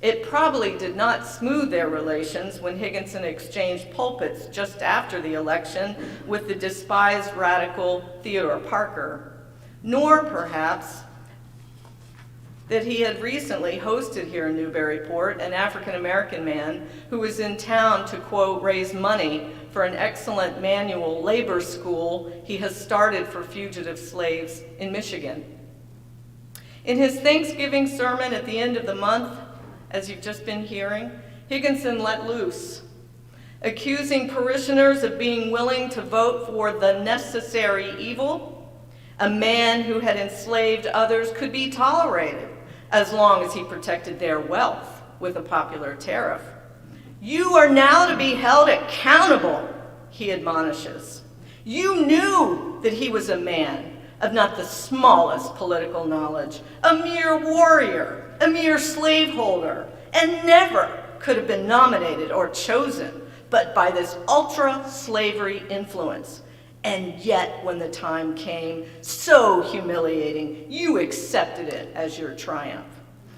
It probably did not smooth their relations when Higginson exchanged pulpits just after the election with the despised radical Theodore Parker, nor perhaps that he had recently hosted here in Newburyport an African-American man who was in town to, quote, raise money for an excellent manual labor school he has started for fugitive slaves in Michigan. In his Thanksgiving sermon at the end of the month, as you've just been hearing, Higginson let loose, accusing parishioners of being willing to vote for the necessary evil. A man who had enslaved others could be tolerated as long as he protected their wealth with a popular tariff. You are now to be held accountable, he admonishes. You knew that he was a man of not the smallest political knowledge, a mere warrior, a mere slaveholder, and never could have been nominated or chosen but by this ultra-slavery influence. And yet, when the time came, so humiliating, you accepted it as your triumph.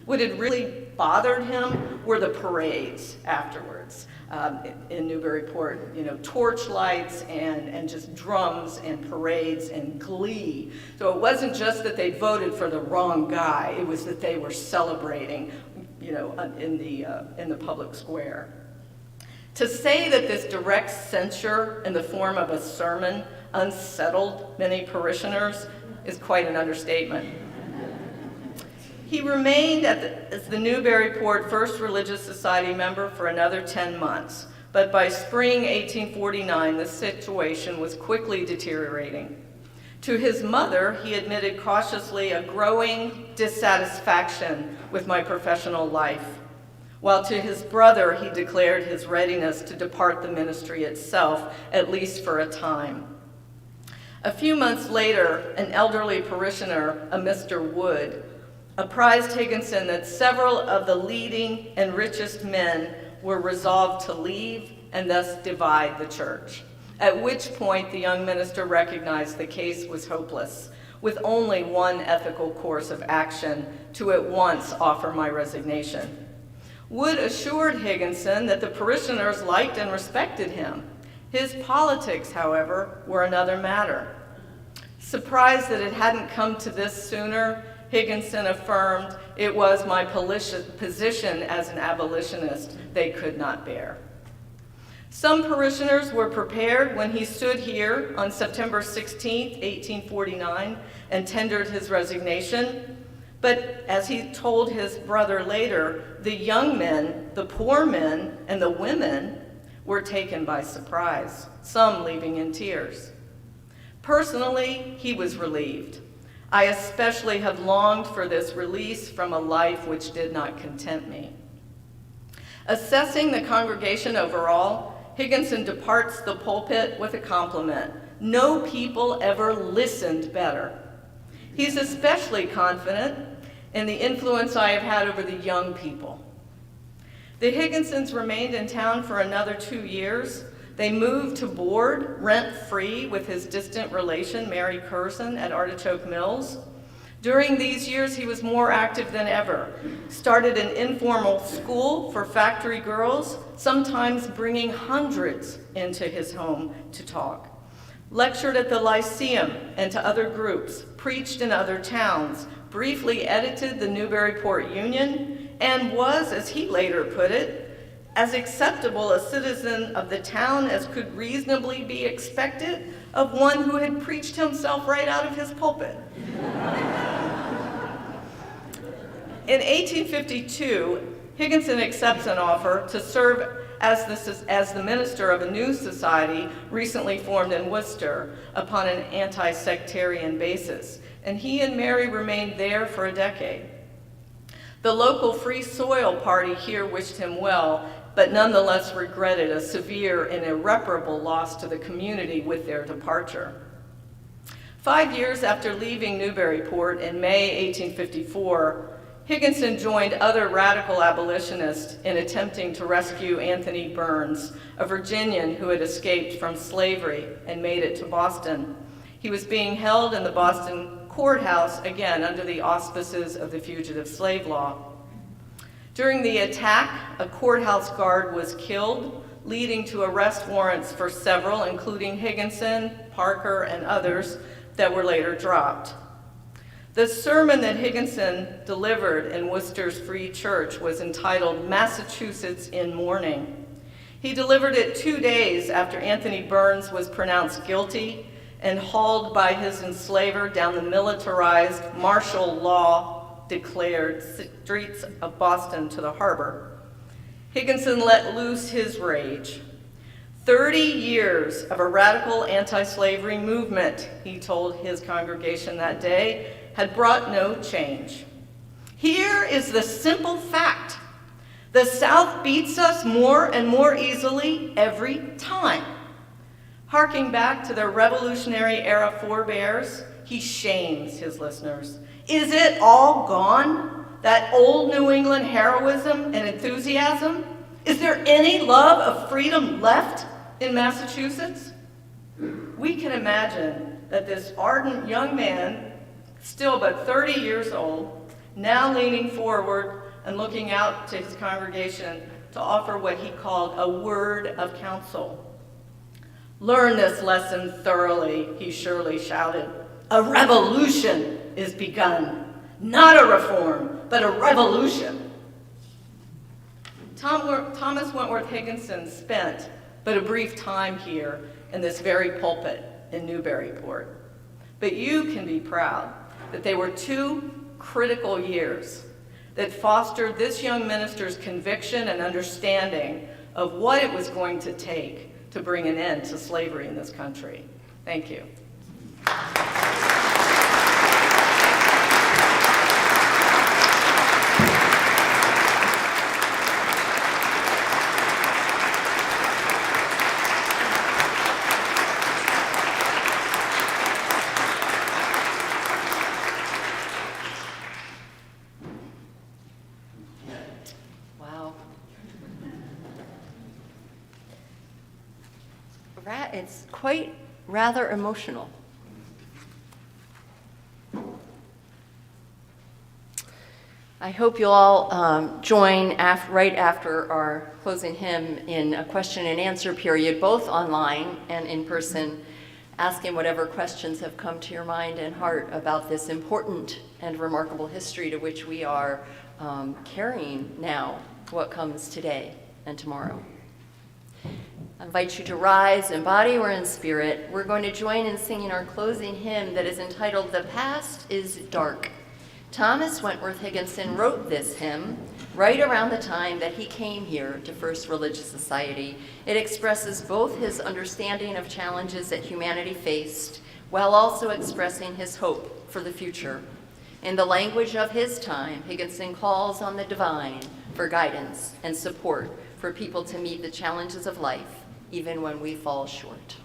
What had really bothered him were the parades afterwards in Newburyport, torchlights and just drums and parades and glee. So it wasn't just that they voted for the wrong guy, it was that they were celebrating, in the public square. To say that this direct censure in the form of a sermon unsettled many parishioners is quite an understatement. He remained as the Newburyport First Religious Society member for another 10 months, but by spring 1849, the situation was quickly deteriorating. To his mother, he admitted cautiously a growing dissatisfaction with my professional life, while to his brother, he declared his readiness to depart the ministry itself, at least for a time. A few months later, an elderly parishioner, a Mr. Wood, apprised Higginson that several of the leading and richest men were resolved to leave and thus divide the church, at which point the young minister recognized the case was hopeless, with only one ethical course of action: to at once offer my resignation. Wood assured Higginson that the parishioners liked and respected him. His politics, however, were another matter. Surprised that it hadn't come to this sooner, Higginson affirmed it was my position as an abolitionist they could not bear. Some parishioners were prepared when he stood here on September 16, 1849, and tendered his resignation. But as he told his brother later, the young men, the poor men, and the women were taken by surprise, some leaving in tears. Personally, he was relieved. I especially have longed for this release from a life which did not content me. Assessing the congregation overall, Higginson departs the pulpit with a compliment. No people ever listened better. He's especially confident in the influence I have had over the young people. The Higginsons remained in town for another 2 years. They moved to board, rent-free, with his distant relation, Mary Curzon, at Artichoke Mills. During these years, he was more active than ever. Started an informal school for factory girls, sometimes bringing hundreds into his home to talk. Lectured at the Lyceum and to other groups, preached in other towns, briefly edited the Newburyport Union, and was, as he later put it, as acceptable a citizen of the town as could reasonably be expected of one who had preached himself right out of his pulpit. In 1852, Higginson accepts an offer to serve as the minister of a new society recently formed in Worcester upon an anti-sectarian basis, and he and Mary remained there for a decade. The local Free Soil Party here wished him well, but nonetheless regretted a severe and irreparable loss to the community with their departure. 5 years after leaving Newburyport in May 1854, Higginson joined other radical abolitionists in attempting to rescue Anthony Burns, a Virginian who had escaped from slavery and made it to Boston. He was being held in the Boston courthouse, again under the auspices of the Fugitive Slave Law. During the attack, a courthouse guard was killed, leading to arrest warrants for several, including Higginson, Parker, and others, that were later dropped. The sermon that Higginson delivered in Worcester's Free Church was entitled "Massachusetts in Mourning." He delivered it 2 days after Anthony Burns was pronounced guilty and hauled by his enslaver down the militarized, martial law declared streets of Boston to the harbor. Higginson let loose his rage. 30 years of a radical anti-slavery movement, he told his congregation that day, had brought no change. Here is the simple fact. The South beats us more and more easily every time. Harking back to their Revolutionary era forebears, he shames his listeners. Is it all gone? That old New England heroism and enthusiasm? Is there any love of freedom left in Massachusetts? We can imagine that this ardent young man, still but 30 years old, now leaning forward and looking out to his congregation to offer what he called a word of counsel. "Learn this lesson thoroughly," he surely shouted. "A revolution is begun. Not a reform, but a revolution." Thomas Wentworth Higginson spent but a brief time here in this very pulpit in Newburyport. But you can be proud that they were 2 critical years that fostered this young minister's conviction and understanding of what it was going to take to bring an end to slavery in this country. Thank you. It's quite rather emotional. I hope you'll all join right after our closing hymn in a question and answer period, both online and in person, asking whatever questions have come to your mind and heart about this important and remarkable history to which we are carrying now what comes today and tomorrow. I invite you to rise in body or in spirit. We're going to join in singing our closing hymn that is entitled, "The Past is Dark." Thomas Wentworth Higginson wrote this hymn right around the time that he came here to First Religious Society. It expresses both his understanding of challenges that humanity faced, while also expressing his hope for the future. In the language of his time, Higginson calls on the divine for guidance and support for people to meet the challenges of life, even when we fall short.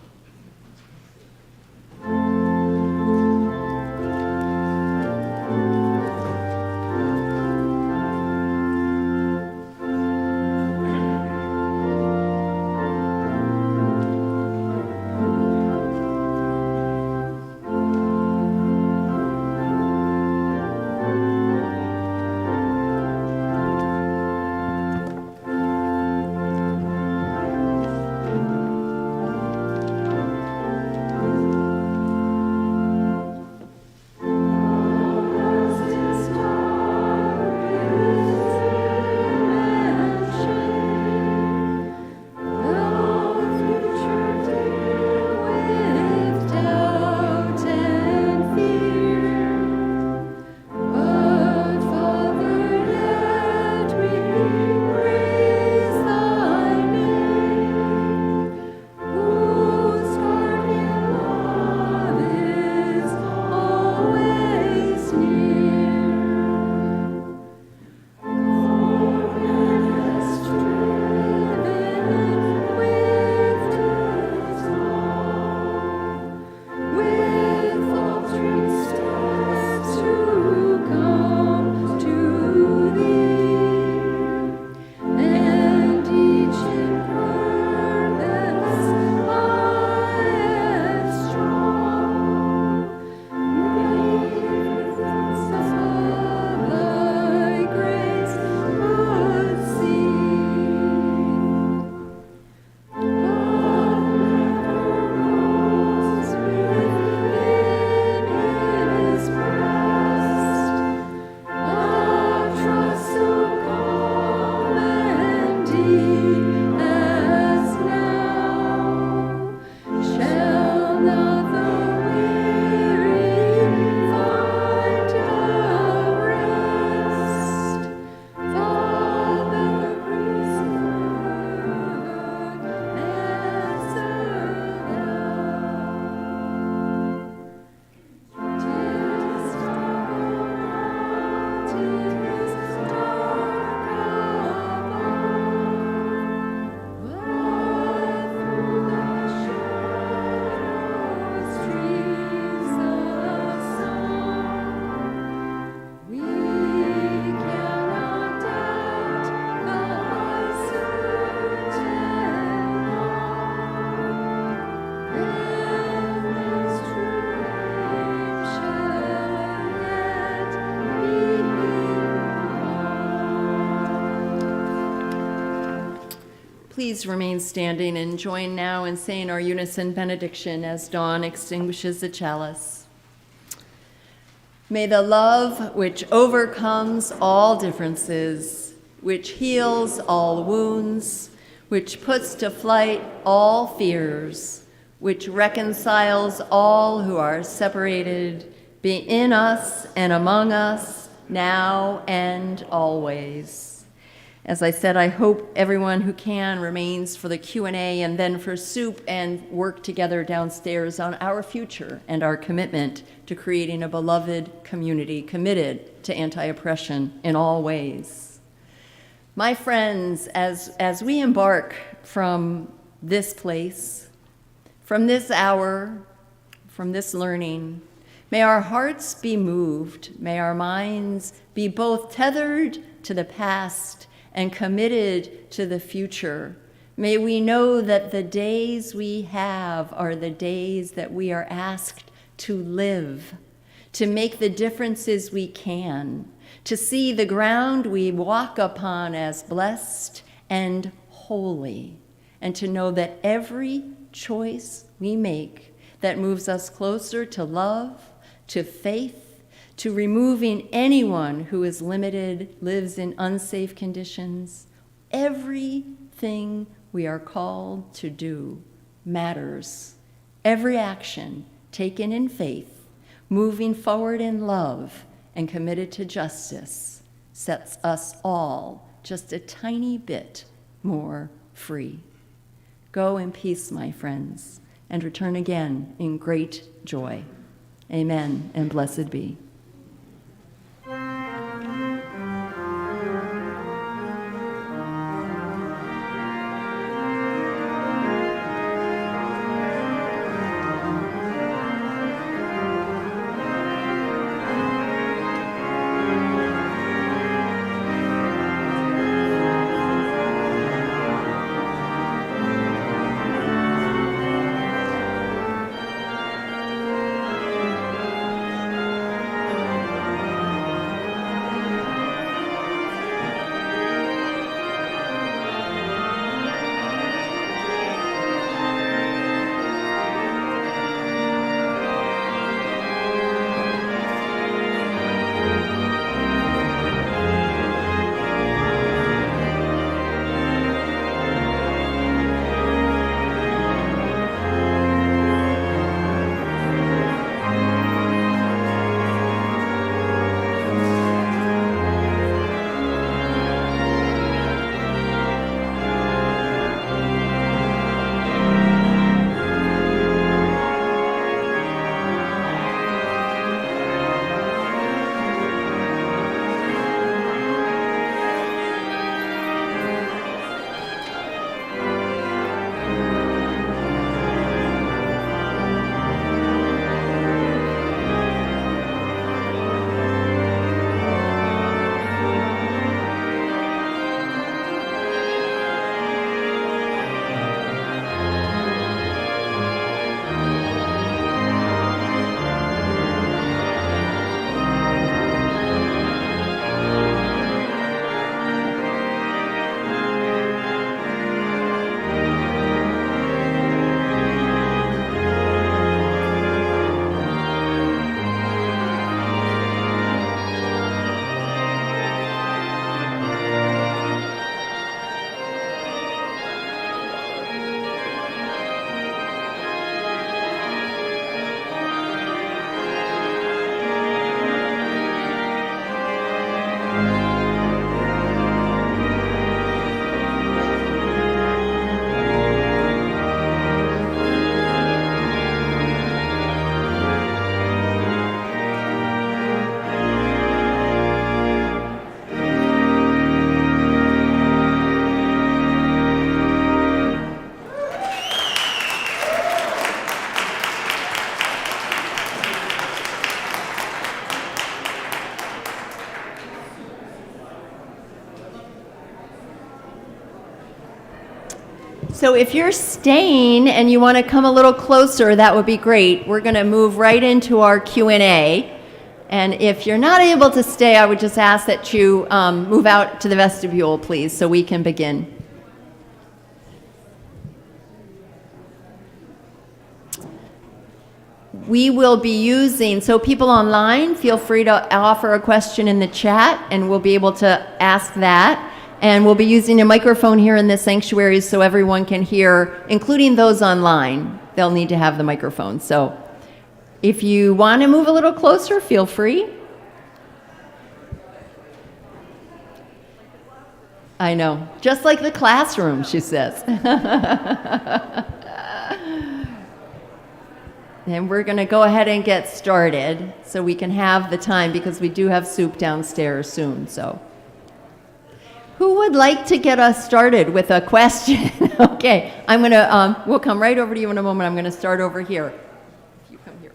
Please remain standing and join now in saying our unison benediction as dawn extinguishes the chalice. May the love which overcomes all differences which heals all wounds, which puts to flight all fears, which reconciles all who are separated, be in us and among us, now and always. As I said, I hope everyone who can remains for the Q&A and then for soup and work together downstairs on our future and our commitment to creating a beloved community committed to anti-oppression in all ways. My friends, as we embark from this place, from this hour, from this learning, may our hearts be moved, may our minds be both tethered to the past and committed to the future. May we know that the days we have are the days that we are asked to live, to make the differences we can, to see the ground we walk upon as blessed and holy, and to know that every choice we make that moves us closer to love, to faith, to removing anyone who is limited, lives in unsafe conditions. Everything we are called to do matters. Every action taken in faith, moving forward in love, and committed to justice sets us all just a tiny bit more free. Go in peace, my friends, and return again in great joy. Amen, and blessed be. So if you're staying and you want to come a little closer, that would be great. We're going to move right into our Q&A. And if you're not able to stay, I would just ask that you move out to the vestibule, please, so we can begin. We will be using, so people online, feel free to offer a question in the chat, and we'll be able to ask that. And we'll be using a microphone here in this sanctuary so everyone can hear, including those online. They'll need to have the microphone. So if you want to move a little closer, feel free. I know, just like the classroom, she says. And we're going to go ahead and get started so we can have the time, because we do have soup downstairs soon. So who would like to get us started with a question? Okay, I'm going to, we'll come right over to you in a moment. I'm going to start over here. If you come here.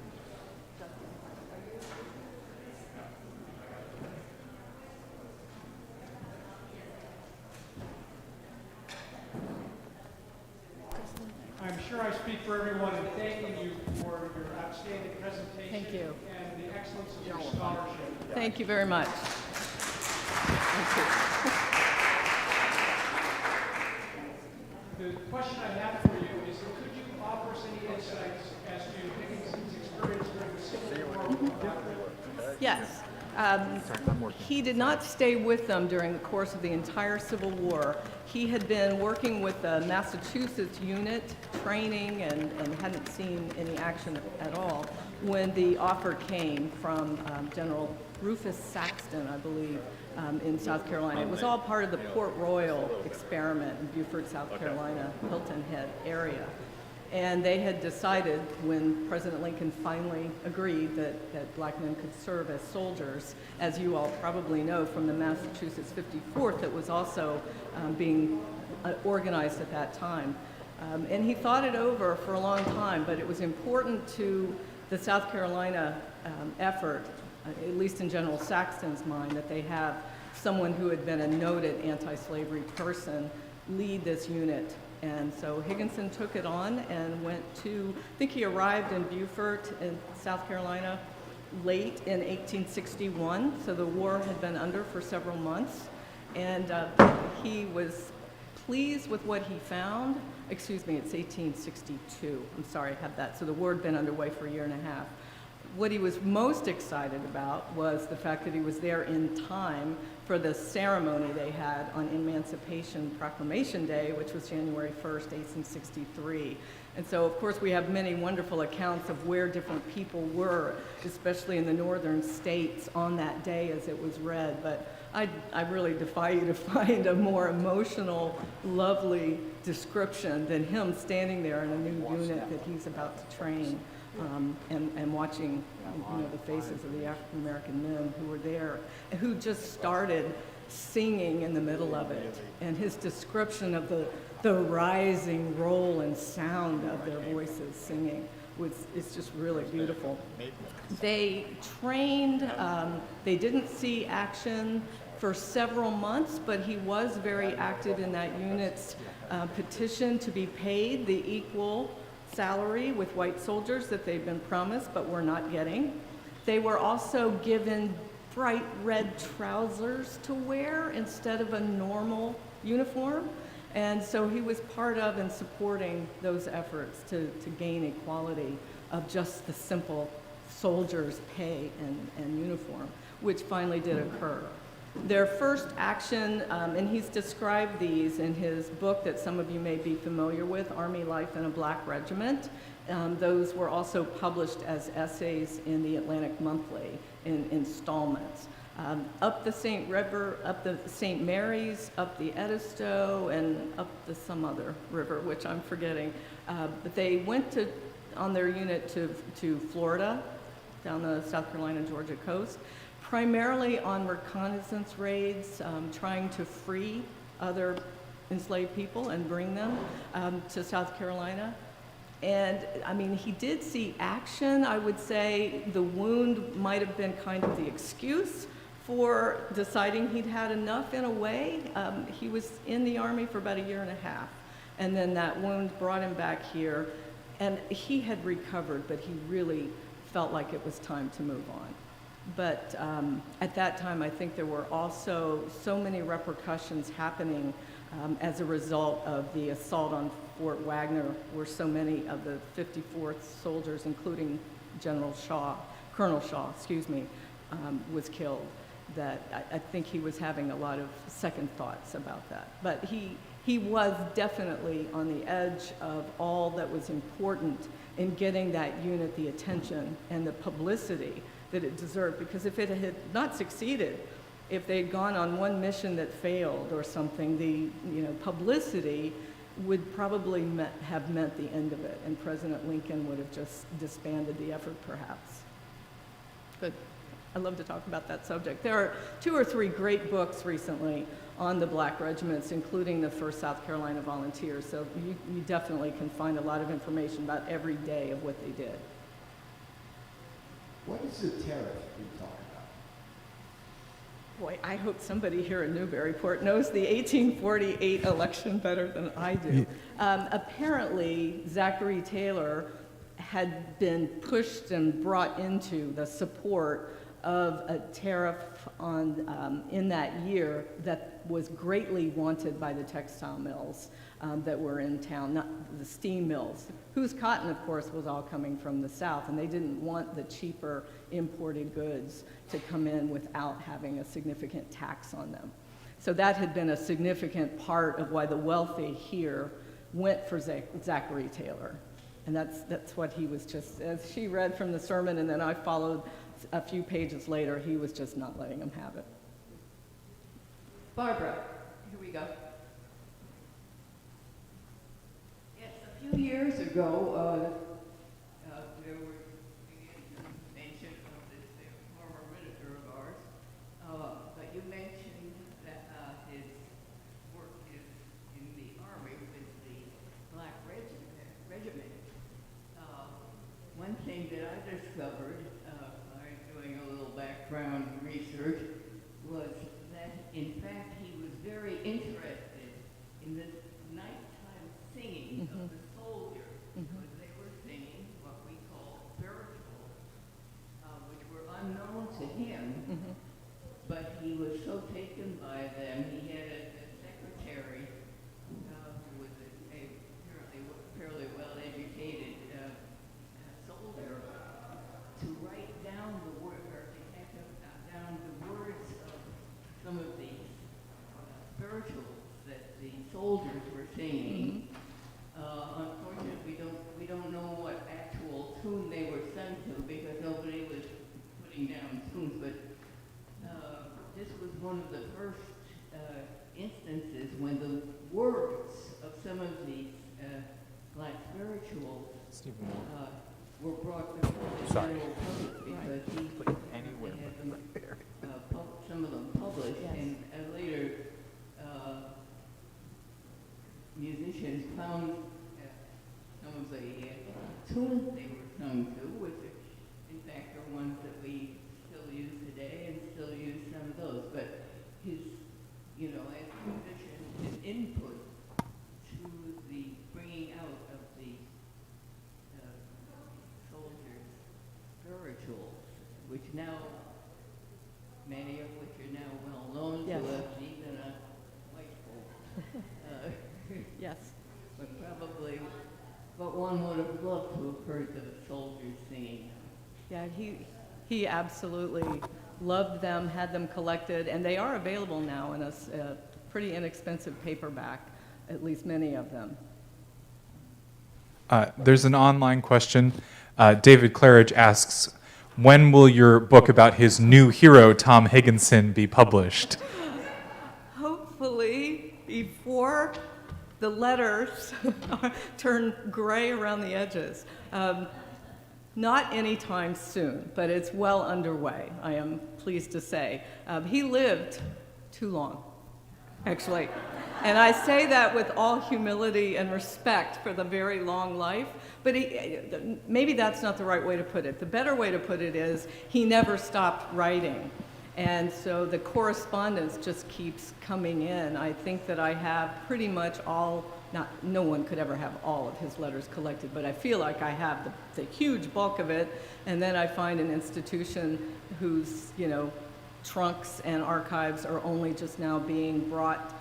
I'm sure I speak for everyone in thanking you for your outstanding presentation. Thank you. And the excellence of your scholarship. Thank you very much. The question I have for you is, could you offer us any insights as to Higginson's experience during the Civil War? Yes. He did not stay with them during the course of the entire Civil War. He had been working with the Massachusetts unit, training, and hadn't seen any action at all when the offer came from General Rufus Saxton, I believe, in South Carolina. It was all part of the Port Royal experiment in Beaufort, South Carolina, Hilton Head area. And they had decided, when President Lincoln finally agreed that black men could serve as soldiers, as you all probably know from the Massachusetts 54th that was also being organized at that time. And he thought it over for a long time, but it was important to the South Carolina effort, at least in General Saxton's mind, that they have someone who had been a noted anti-slavery person lead this unit. And so Higginson took it on and went to, I think he arrived in Beaufort in South Carolina late in 1861, so the war had been under for several months. And he was pleased with what he found. Excuse me, it's 1862. I'm sorry, I have that. So the war had been underway for a year and a half. What he was most excited about was the fact that he was there in time for the ceremony they had on Emancipation Proclamation Day, which was January 1st, 1863. And so, of course, we have many wonderful accounts of where different people were, especially in the northern states on that day as it was read. But I really defy you to find a more emotional, lovely description than him standing there in a new unit that he's about to train. And watching, the faces of the African American men who were there, who just started singing in the middle of it, and his description of the rising roll and sound of their voices singing is just really beautiful. They trained. They didn't see action for several months, but he was very active in that unit's petition to be paid the equal salary with white soldiers that they'd been promised but were not getting. They were also given bright red trousers to wear instead of a normal uniform. And so he was part of and supporting those efforts to gain equality of just the simple soldier's pay and uniform, which finally did occur. Their first action, and he's described these in his book that some of you may be familiar with, Army Life in a Black Regiment. Those were also published as essays in the Atlantic Monthly in installments. Up the St. River, up the St. Mary's, up the Edisto, and up the some other river, which I'm forgetting. But they went on their unit to Florida, down the South Carolina-Georgia coast, primarily on reconnaissance raids, trying to free other enslaved people and bring them to South Carolina. And I mean, he did see action. I would say the wound might have been kind of the excuse for deciding he'd had enough in a way. He was in the Army for about a year and a half, and then that wound brought him back here. And he had recovered, but he really felt like it was time to move on. But at that time, I think there were also so many repercussions happening as a result of the assault on Fort Wagner, where so many of the 54th soldiers, including Colonel Shaw, was killed. that I think he was having a lot of second thoughts about that. But he was definitely on the edge of all that was important in getting that unit the attention and the publicity that it deserved. Because if it had not succeeded, if they'd gone on one mission that failed or something, the publicity would probably have meant the end of it, and President Lincoln would have just disbanded the effort, perhaps. But I love to talk about that subject. There are 2 or 3 great books recently on the Black regiments, including the 1st South Carolina Volunteers, so you definitely can find a lot of information about every day of what they did. What is the tariff we talk about? Boy, I hope somebody here in Newburyport knows the 1848 election better than I do. Apparently, Zachary Taylor had been pushed and brought into the support of a tariff on, in that year that was greatly wanted by the textile mills that were in town, not the steam mills, whose cotton, of course, was all coming from the South, and they didn't want the cheaper imported goods to come in without having a significant tax on them. So that had been a significant part of why the wealthy here went for Zachary Taylor. And that's what he was just, as she read from the sermon, and then I followed a few pages later, he was just not letting them have it. Barbara, here we go. Yes, a few years ago, there were mention of this former minister of ours, but you mentioned that his work is in the Army with the Black Regiment. One thing that I discovered by doing a little background research was that, in fact, he was very interested in the nighttime singing of the soldiers, because they were singing what we call spirituals, which were unknown to him, but he was so taken by them. He had a secretary who was apparently fairly well-educated soldier, to write down the word, or to have down the words of some of the spirituals that the soldiers were singing. Unfortunately, we don't know what actual tune they were sung to, because nobody was putting down tunes. But this was one of the first instances when the words of some of these Black spirituals were brought before the general public, because he had them, some of them published, and later musicians found some of the tunes they were sung to, which in fact are ones that we still use today, and still use some of those. But his, as a musician, his input to the bringing out of the soldiers' spirituals, which now, many of which are now well known to us, even a white folk. Yes. But one would have loved to have heard the soldiers singing. Yeah, he absolutely loved them, had them collected, and they are available now in a pretty inexpensive paperback, at least many of them. There's an online question. David Claridge asks, when will your book about his new hero, Tom Higginson, be published? Hopefully before the letters turn gray around the edges. Not anytime soon, but it's well underway, I am pleased to say. He lived too long, actually. And I say that with all humility and respect for the very long life, but maybe that's not the right way to put it. The better way to put it is he never stopped writing. And so the correspondence just keeps coming in. I think that I have pretty much no one could ever have all of his letters collected, but I feel like I have the huge bulk of it, and then I find an institution whose, trunks and archives are only just now being brought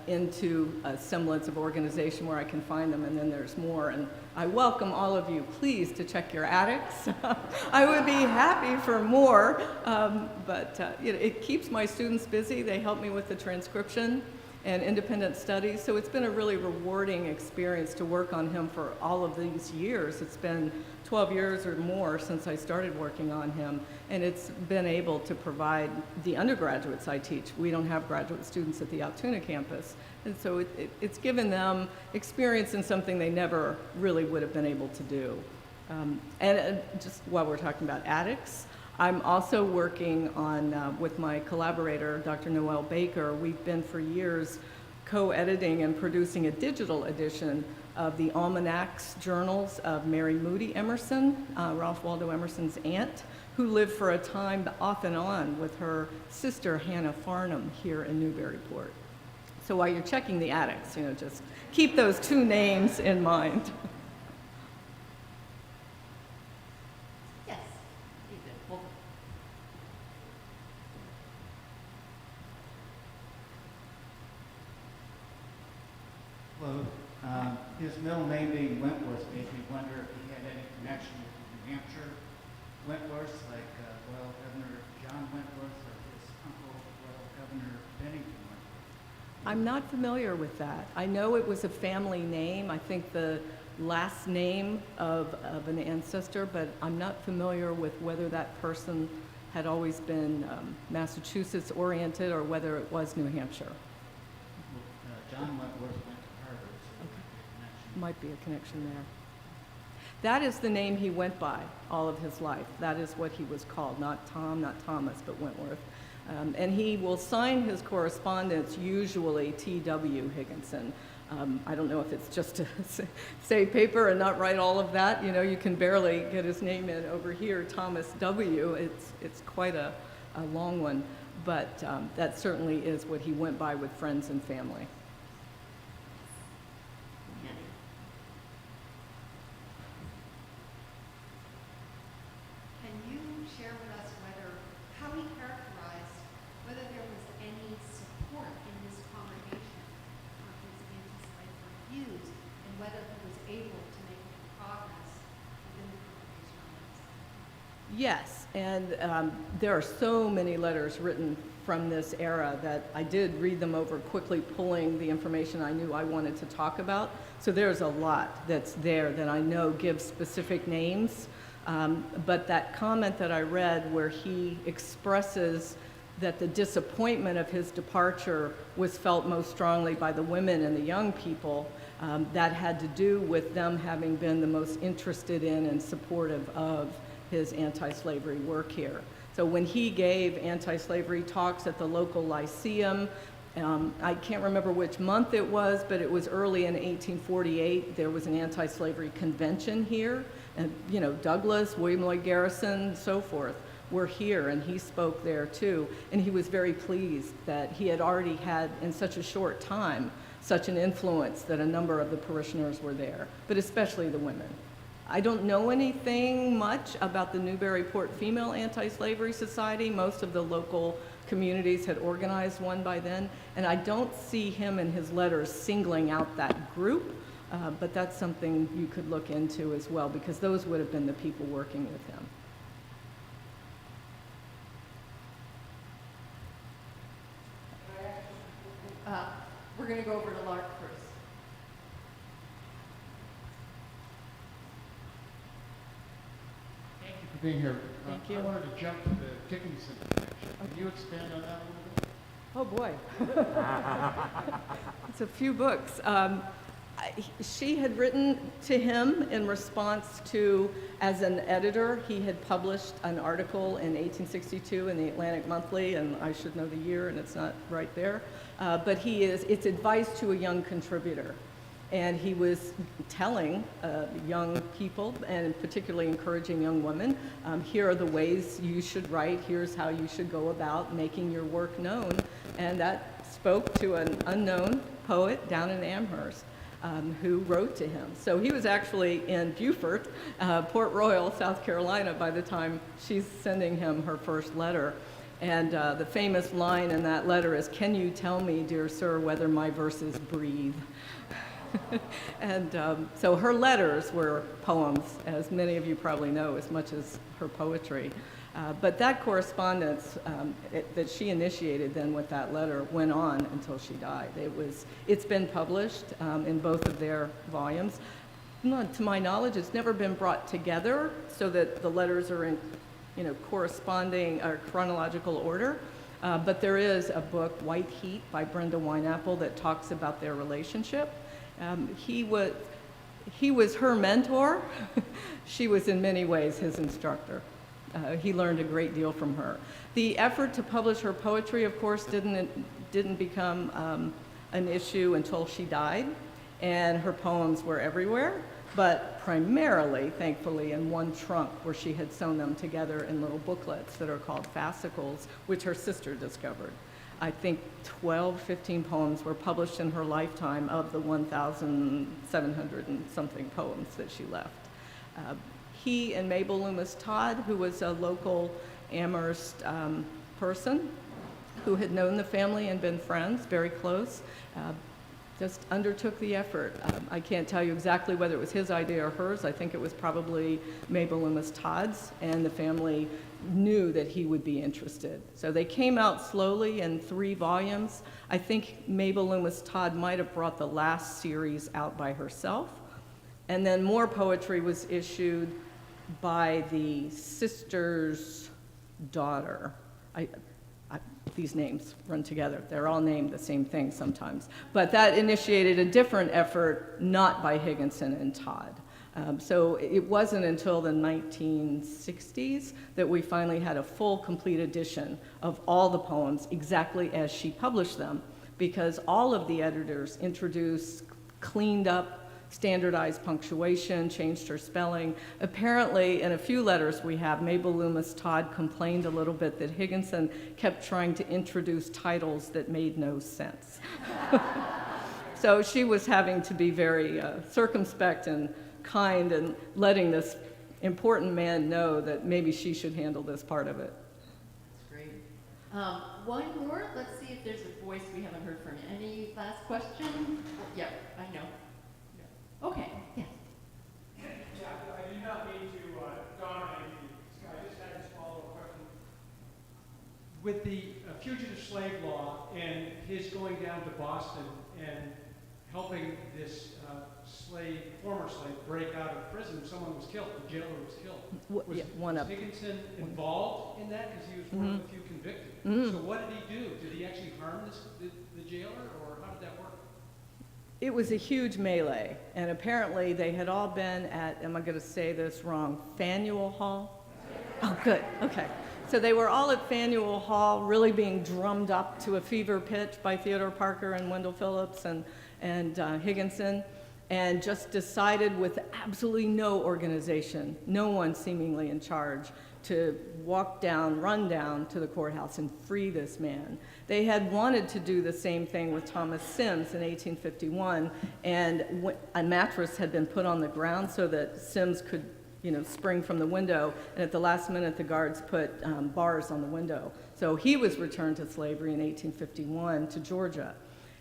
into a semblance of organization where I can find them, and then there's more. And I welcome all of you, please, to check your attics. I would be happy for more, but it keeps my students busy. They help me with the transcription and independent studies, so it's been a really rewarding experience to work on him for all of these years. It's been 12 years or more since I started working on him, and it's been able to provide the undergraduates I teach. We don't have graduate students at the Altoona campus, and so it's given them experience in something they never really would have been able to do. And just while we're talking about attics, I'm also working on, with my collaborator, Dr. Noelle Baker, we've been for years co-editing and producing a digital edition of the almanacs journals of Mary Moody Emerson, Ralph Waldo Emerson's aunt, who lived for a time off and on with her sister, Hannah Farnham, here in Newburyport. So while you're checking the attics, just keep those two names in mind. Yes, David. Well, Hello. His middle name being Wentworth made me wonder if he had any connection with New Hampshire Wentworth, like Royal Governor John Wentworth or his uncle, Royal Governor Bennington Wentworth. I'm not familiar with that. I know it was a family name. I think the last name of an ancestor, but I'm not familiar with whether that person had always been Massachusetts oriented or whether it was New Hampshire. John Wentworth went to Harvard, so there might be a connection. Might be a connection there. That is the name he went by all of his life. That is what he was called, not Tom, not Thomas, but Wentworth. And he will sign his correspondence usually T.W. Higginson. I don't know if it's just to save paper and not write all of that. You can barely get his name in over here, Thomas W. It's quite a long one, but that certainly is what he went by with friends and family. Can you share with us how he characterized whether there was any support in this congregation for his anti-slavery views, and whether he was able to make any progress within the congregation on this? Yes, and there are so many letters written from this era that I did read them over quickly, pulling the information I knew I wanted to talk about. So there's a lot that's there that I know gives specific names. But that comment that I read where he expresses that the disappointment of his departure was felt most strongly by the women and the young people, that had to do with them having been the most interested in and supportive of his anti-slavery work here. So when he gave anti-slavery talks at the local lyceum, I can't remember which month it was, but it was early in 1848. There was an anti-slavery convention here, and Douglas, William Lloyd Garrison, so forth were here, and he spoke there too. And he was very pleased that he had already had, in such a short time, such an influence that a number of the parishioners were there, but especially the women. I don't know anything much about the Newburyport Female Anti-Slavery Society. Most of the local communities had organized one by then, and I don't see him in his letters singling out that group, but that's something you could look into as well, because those would have been the people working with him. We're going to go over to Lark first. Thank you for being here. Thank you. I wanted to jump to the Dickinson connection. Can you expand on that a little bit? Oh, boy. It's a few books. She had written to him in response to, as an editor, he had published an article in 1862 in the Atlantic Monthly, and I should know the year, and it's not right there. But it's advice to a young contributor. And he was telling young people, and particularly encouraging young women, here are the ways you should write, here's how you should go about making your work known. And that spoke to an unknown poet down in Amherst who wrote to him. So he was actually in Beaufort, Port Royal, South Carolina, by the time she's sending him her first letter. And the famous line in that letter is, "Can you tell me, dear sir, whether my verses breathe?" And so her letters were poems, as many of you probably know, as much as her poetry. But that correspondence that she initiated then with that letter went on until she died. It's been published in both of their volumes. To my knowledge, it's never been brought together so that the letters are in, corresponding or chronological order. But there is a book, White Heat, by Brenda Wineapple, that talks about their relationship. He was her mentor. She was in many ways his instructor. He learned a great deal from her. The effort to publish her poetry, of course, didn't become an issue until she died, and her poems were everywhere, but primarily, thankfully, in one trunk where she had sewn them together in little booklets that are called fascicles, which her sister discovered. I think 12, 15 poems were published in her lifetime of the 1,700 and something poems that she left. He and Mabel Loomis Todd, who was a local Amherst person who had known the family and been friends, very close, just undertook the effort. I can't tell you exactly whether it was his idea or hers. I think it was probably Mabel Loomis Todd's, and the family knew that he would be interested. So they came out slowly in 3 volumes. I think Mabel Loomis Todd might have brought the last series out by herself. And then more poetry was issued by the sister's daughter. These names run together.Ey're all named the same thing sometimes. But that initiated a different effort, not by Higginson and Todd. So it wasn't until the 1960s that we finally had a full, complete edition of all the poems exactly as she published them, because all of the editors introduced, cleaned up, standardized punctuation, changed her spelling. Apparently, in a few letters we have, Mabel Loomis Todd complained a little bit that Higginson kept trying to introduce titles that made no sense. So she was having to be very circumspect and kind and letting this important man know that maybe she should handle this part of it. That's great. One more. Let's see if there's a voice we haven't heard from. Any last question? Yeah, I know. Okay, yes. Yeah, I do not mean to dominate you. I just had this follow-up question. With the fugitive slave law and his going down to Boston and helping this former slave, break out of prison, someone was killed, the jailer was killed. Was Higginson involved in that because he was one of the few convicted? So what did he do? Did he actually harm the jailer, or how did that work? It was a huge melee, and apparently they had all been at, am I going to say this wrong, Faneuil Hall? Oh, good, okay. So they were all at Faneuil Hall, really being drummed up to a fever pitch by Theodore Parker and Wendell Phillips and Higginson, and just decided with absolutely no organization, no one seemingly in charge, to run down to the courthouse and free this man. They had wanted to do the same thing with Thomas Sims in 1851, and a mattress had been put on the ground so that Sims could, spring from the window, and at the last minute the guards put bars on the window. So he was returned to slavery in 1851 to Georgia,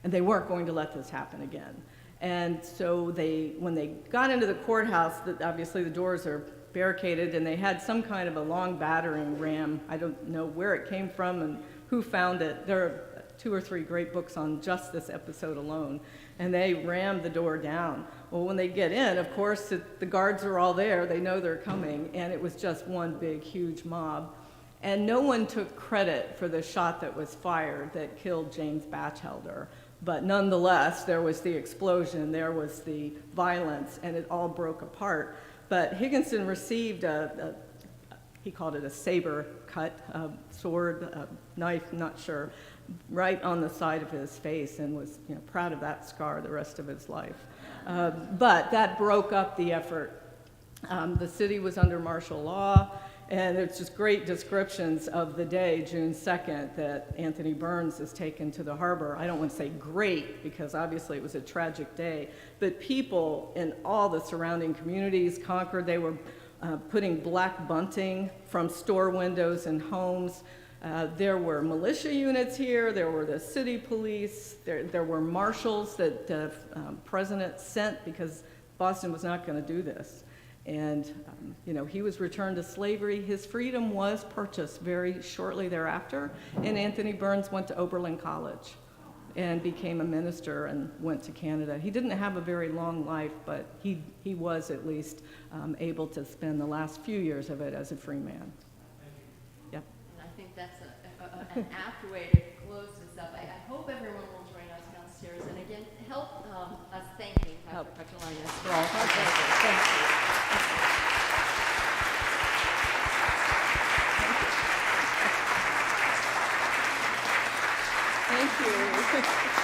and they weren't going to let this happen again. And so when they got into the courthouse, obviously the doors are barricaded, and they had some kind of a long battering ram. I don't know where it came from and who found it. There are 2 or 3 great books on just this episode alone, and they rammed the door down. Well, when they get in, of course, the guards are all there. They know they're coming, and it was just one big, huge mob. And no one took credit for the shot that was fired that killed James Batchelder. But nonetheless, there was the explosion, there was the violence, and it all broke apart. But Higginson received he called it a saber cut, sword, knife, not sure, right on the side of his face, and was proud of that scar the rest of his life. But that broke up the effort. The city was under martial law, and there's just great descriptions of the day, June 2nd, that Anthony Burns is taken to the harbor. I don't want to say great, because obviously it was a tragic day, but people in all the surrounding communities, Concord, they were putting black bunting from store windows and homes. There were militia units here, there were the city police, there were marshals that the president sent because Boston was not going to do this. And, you know, he was returned to slavery. His freedom was purchased very shortly thereafter, and Anthony Burns went to Oberlin College and became a minister and went to Canada. He didn't have a very long life, but he was at least able to spend the last few years of it as a free man. Yep. And I think that's an apt way to close this up. I hope everyone will join us downstairs. And again, help us thanking Sandra Petrulionis for all her efforts. Thank you. Thank you.